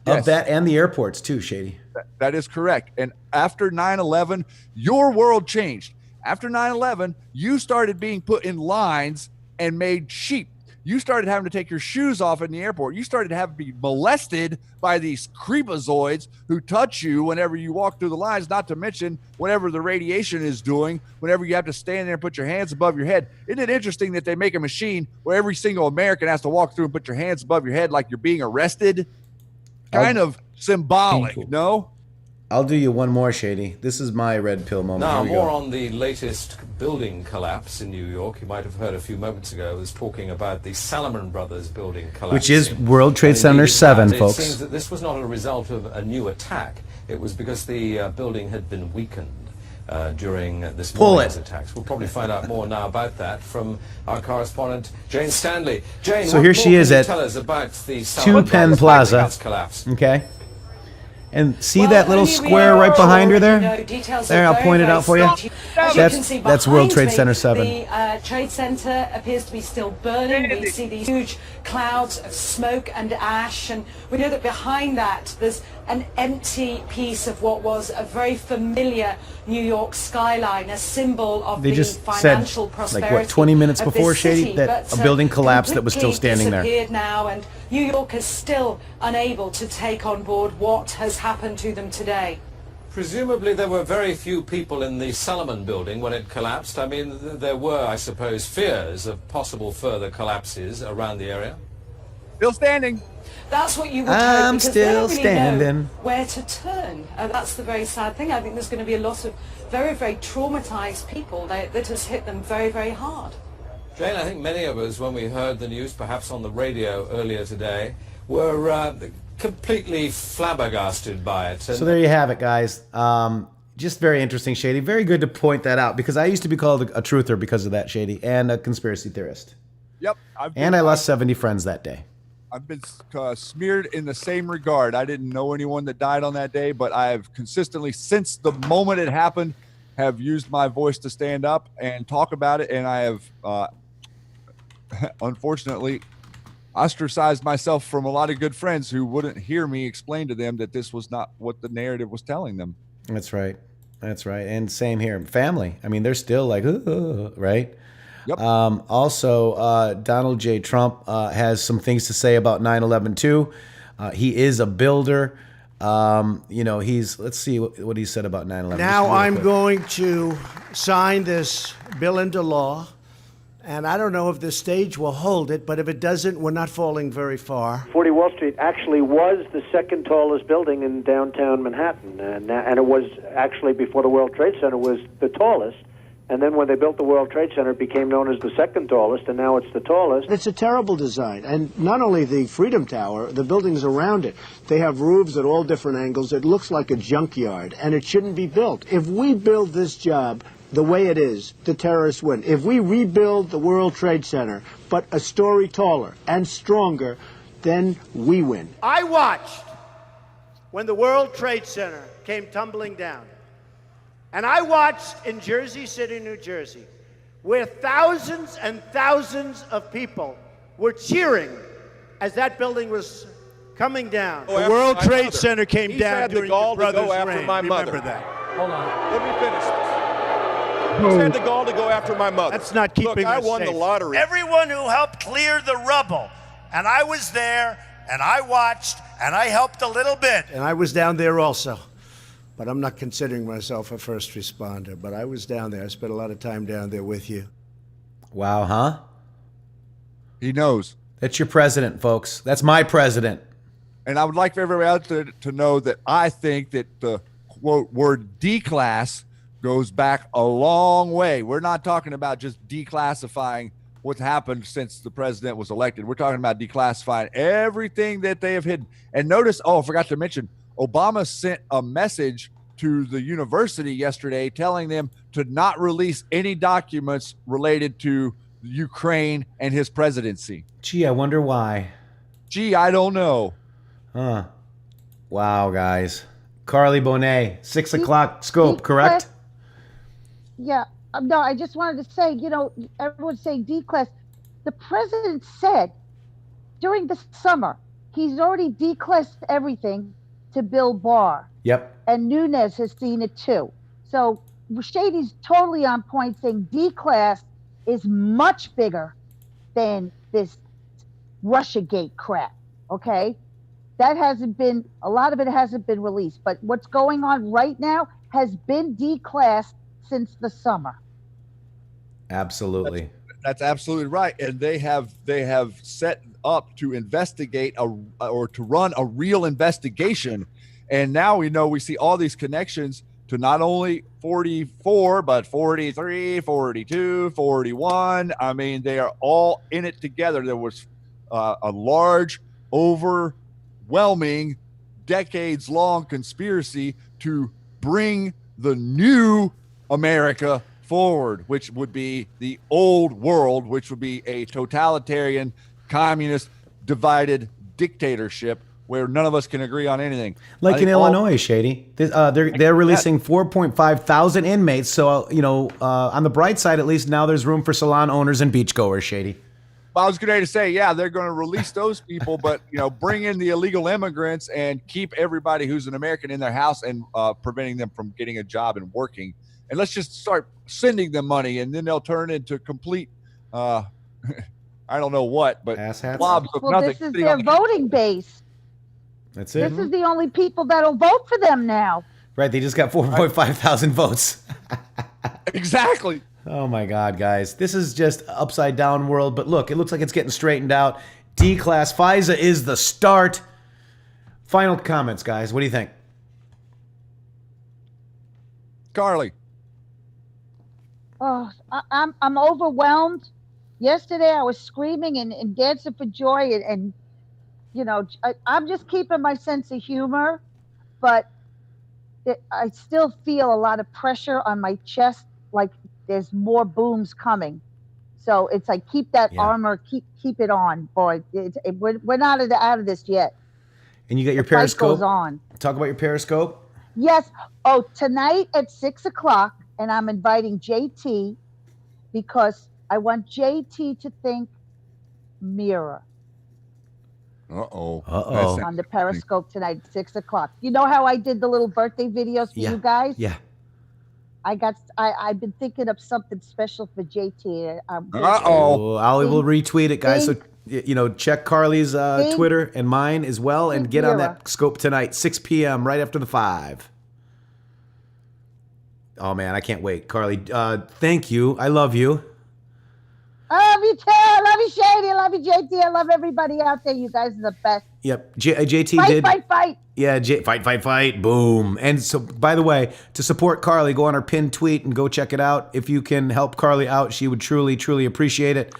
Of that and the airports too, Shady. That is correct. And after 9/11, your world changed. After 9/11, you started being put in lines and made sheep. You started having to take your shoes off in the airport. You started having to be molested by these creepazoids who touch you whenever you walk through the lines, not to mention whatever the radiation is doing, whenever you have to stand there and put your hands above your head. Isn't it interesting that they make a machine where every single American has to walk through and put your hands above your head like you're being arrested? Kind of symbolic, no? I'll do you one more, Shady. This is my red pill moment. Now, Here we more go. on the latest building collapse in New York. You might have heard a few moments ago, I was talking about the Salomon Brothers building collapse. Which is World Trade Center 7, folks. It seems that this was not a result of a new attack. It was because the building had been weakened during this morning's attacks. We'll probably find out more now about that from our correspondent, Jane Stanley. Jane, So what here she more is can you at tell us about the 2 Salomon Penn Brothers Plaza. building collapse? Okay. And see that little square right behind her there? There, I'll point it out for you. That's World Trade Center 7. The Trade Center appears to be still burning. We see these huge clouds of smoke and ash, and we know that behind that there's an empty piece of what was a very familiar New York skyline, a symbol of They the just financial said, prosperity like, what, 20 minutes of before, this city, Shady, that but, a building collapsed that was still completely standing there. disappeared now, and New York is still unable to take on board what has happened to them today. Presumably there were very few people in the Salomon building when it collapsed. I mean, there were, I suppose, fears of possible further collapses around the area. Still standing. That's what you would hope, I'm because still they don't really standing. know where to turn. That's the very sad thing. I think there's going to be a lot of very, very traumatized people that has hit them very, very hard. Jane, I think many of us, when we heard the news, perhaps on the radio earlier today, were completely flabbergasted by it. So there you have it, guys. Just very interesting, Shady. Very good to point that out, because I used to be called a truther because of that, Shady, and a conspiracy theorist. Yep. And I lost 70 friends that day. I've been smeared in the same regard. I didn't know anyone that died on that day, but I've consistently, since the moment it happened, have used my voice to stand up and talk about it. And I have, unfortunately, ostracized myself from a lot of good friends who wouldn't hear me explain to them that this was not what the narrative was telling them. That's right. That's right. And same here. Family. I mean, they're still like, right? Yep. Also, Donald J. Trump has some things to say about 9/11 too. He is a builder. Let's see what he said about 9/11. Now I'm going to sign this bill into law, and I don't know if the stage will hold it, but if it doesn't, we're not falling very far. 40 Wall Street actually was the second tallest building in downtown Manhattan, and it was actually, before the World Trade Center, was the tallest. And then when they built the World Trade Center, it became known as the second tallest, and now it's the tallest. It's a terrible design. And not only the Freedom Tower, the buildings around it, they have roofs at all different angles. It looks like a junkyard, and it shouldn't be built. If we build this job the way it is, the terrorists win. If we rebuild the World Trade Center, but a story taller and stronger, then we win. I watched when the World Trade Center came tumbling down. And I watched in Jersey City, New Jersey, where thousands and thousands of people were cheering as that building was coming down. The World Trade Center came down during your brother's reign. Remember that. Hold on. Let me finish. He's had the gall to go after my mother. That's not keeping I us won safe. the lottery. Everyone who helped clear the rubble, and I was there, and I watched, and I helped a little bit. And I was down there also. But I'm not considering myself a first responder. But I was down there. I spent a lot of time down there with you. Wow, huh? He knows. That's your president, folks. That's my president. And I would like for everybody out there to know that I think that the quote word declass goes back a long way. We're not talking about just declassifying what's happened since the president was elected. We're talking about declassifying everything that they have hidden. And notice, I forgot to mention, Obama sent a message to the university yesterday telling them to not release any documents related to Ukraine and his presidency. Gee, I wonder why. Gee, I don't know. Huh. Wow, guys. Karli Bonet, 6 o'clock scope, correct? Yeah. No, I just wanted to say, everyone's saying declass. The president said during the summer, he's already declassed everything to Bill Barr. Yep. And Nunes has seen it too. So Shady's totally on point, saying D-class is much bigger than this Russiagate crap. Okay? That hasn't been, a lot of it hasn't been released. But what's going on right now has been declassed since the summer. Absolutely. That's absolutely right. And they have set up to investigate or to run a real investigation. And now we see all these connections to not only 44, but 43, 42, 41. I mean, they are all in it together. There was a large, overwhelming, decades-long conspiracy to bring the new America forward, which would be the old world, which would be a totalitarian, communist, divided dictatorship where none of us can agree on anything. Like in Illinois, Shady. They're releasing 4.5 thousand inmates. So, on the bright side, at least now there's room for salon owners and beachgoers, Shady. I was going to say, yeah, they're going to release those people, but, bring in the illegal immigrants and keep everybody who's an American in their house and preventing them from getting a job and working. And let's just start sending them money, and then they'll turn into complete, I don't know what, but blobs of nothing. This is their voting base. That's it. This is the only people that'll vote for them now. Right, they just got 4.5 thousand votes. Exactly. Oh my God, guys. This is just upside down world, but look, it looks like it's getting straightened out. D-class FISA is the start. Final comments, guys. What do you think? Karli. Oh, I'm overwhelmed. Yesterday I was screaming and dancing for joy, and I'm just keeping my sense of humor, but I still feel a lot of pressure on my chest, like there's more booms coming. So it's like, keep that armor, keep it on, boy. We're not out of this yet. And you got your Periscope. Goes on. Talk about your Periscope. Yes. Oh, tonight at 6:00, and I'm inviting JT because I want JT to think mirror. Uh-oh. On the Periscope tonight at 6:00. You know how I did the little birthday videos for you guys? Yeah. I've been thinking of something special for JT. I will retweet it, guys. So check Karli's Twitter and mine as well, and get on that scope tonight, 6 p.m. right after the 5. Oh man, I can't wait, Karli. Thank you. I love you. I love you too. I love you, Shady. I love you, JT. I love everybody out there. You guys are the best. Yep. JT did. Fight. Yeah, fight. Boom. And so, by the way, to support Karli, go on her pinned tweet and go check it out. If you can help Karli out, she would truly, truly appreciate it.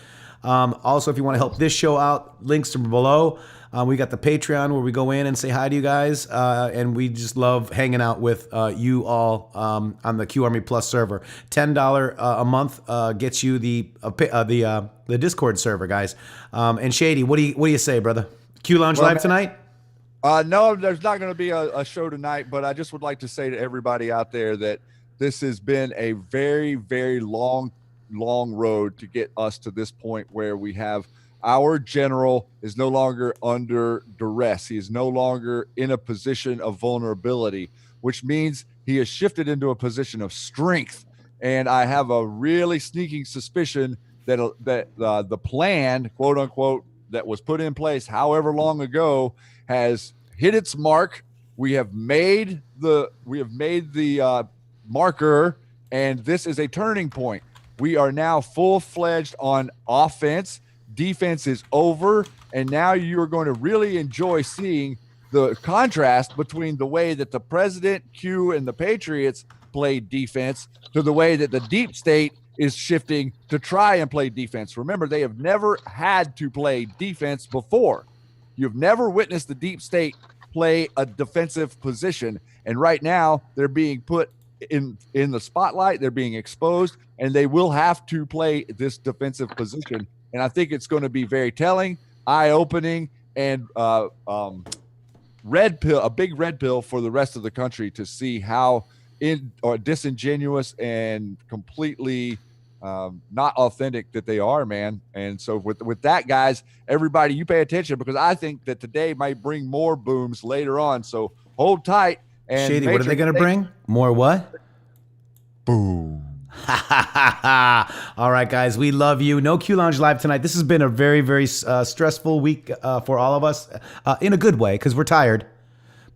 Also, if you want to help this show out, links are below. We got the Patreon where we go in and say hi to you guys. And we just love hanging out with you all on the Q Army Plus server. $10 a month gets you the Discord server, guys. And Shady, what do you say, brother? Q Lounge Live tonight? No, there's not going to be a show tonight, but I just would like to say to everybody out there that this has been a very, very long road to get us to this point where we have our general is no longer under duress. He is no longer in a position of vulnerability, which means he has shifted into a position of strength. And I have a really sneaking suspicion that the plan, quote unquote, that was put in place however long ago has hit its mark. We have made the marker, and this is a turning point. We are now full-fledged on offense. Defense is over, and now you are going to really enjoy seeing the contrast between the way that the president, Q, and the Patriots played defense to the way that the deep state is shifting to try and play defense. Remember, they have never had to play defense before. You've never witnessed the deep state play a defensive position, and right now they're being put in the spotlight. They're being exposed, and they will have to play this defensive position. And I think it's going to be very telling, eye-opening, and a big red pill for the rest of the country to see how disingenuous and completely not authentic that they are, man. And so with that, guys, everybody, you pay attention, because I think that today might bring more booms later on. So hold tight. And Shady, what are they going to bring? More what? Boom. All right, guys, we love you. No Q Lounge Live tonight. This has been a very, very stressful week for all of us, in a good way, because we're tired,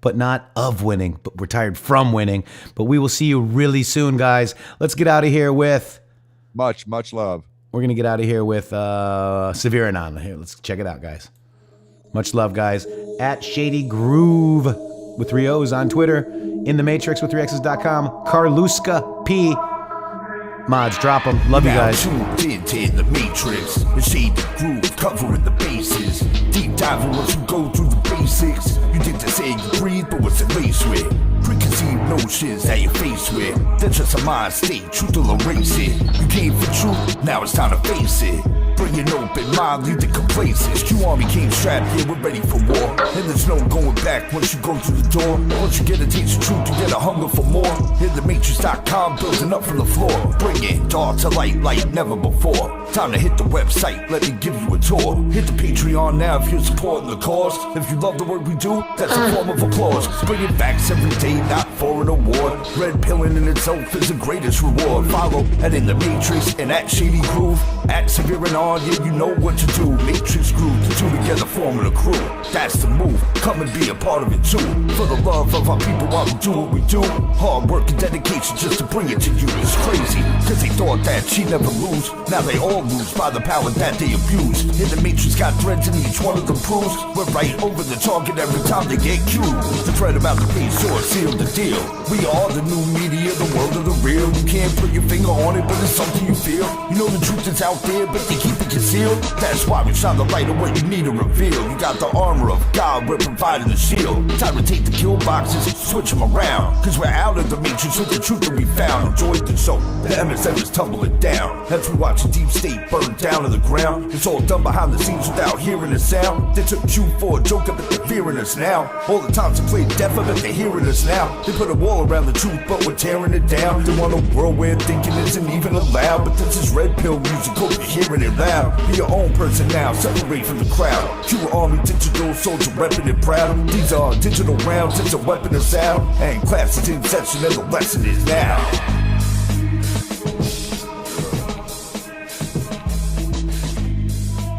but not of winning, but we're tired from winning. But we will see you really soon, guys. Let's get out of here with much love. We're going to get out of here with Severe Anon. Here, let's check it out, guys. Much love, guys. At Shady Groove. with 3 O's on Twitter. intheMatrixxx with 3X's.com. Karluska P. Mods, drop them. Love you guys. Tuned into the Matrix. The shade, the groove, covering the bases. Deep diving once you go through the basics. You did the say you breathe, but what's it laced with? Preconceived notions that you're faced with. That's just a mind state, truth will erase it. You came for truth, now it's time to face it. Bring an open mind, lead the complacence. Q Army came strapped, yeah, we're ready for war. And there's no going back once you go through the door. Once you get a taste of truth, you get a hunger for more. intheMatrixxx.com, building up from the floor. Bring it, dark to light, like never before. Time to hit the website, let me give you a tour. Hit the Patreon now if you're supporting the cause. If you love the work we do, that's a form of applause. Bringing facts every day, not for an award. Red pilling in itself is the greatest reward. Follow at intheMatrixxx and at Shady Groove. At Severe and on, yeah, you know what to do. Matrix Groove, the two together forming a crew. That's the move, come and be a part of it too. For the love of our people while we do what we do. Hard work and dedication just to bring it to you. It's crazy, cause they thought that she'd never lose. Now they all lose by the power that they abuse. intheMatrixxx got threads and each one of them proves we're right over the target every time they get cued. The thread about the page source sealed the deal. We are the new media, the world of the real. You can't put your finger on it, but it's something you feel. You know the truth is out there, but they keep it concealed. That's why we shine the light on what you need to reveal. You got the armor of God, we're providing the shield. Time to take the kill boxes, switch them around. Cause we're out of the matrix with the truth that we found. Enjoyed the show, the MSM is tumbling down. As we watch the deep state burn down to the ground. It's all done behind the scenes without hearing the sound. They took you for a joke, I bet they're fearing us now. All the times they played deaf, I bet they're hearing us now. They put a wall around the truth, but we're tearing it down. They want a world where thinking isn't even allowed. But this is red pill music, hope you're hearing it loud. Be your own person now, separate from the crowd. Q Army, digital soldier, repping it proud. These are digital rounds, it's a weapon of sound. And class is in session and the lesson is now.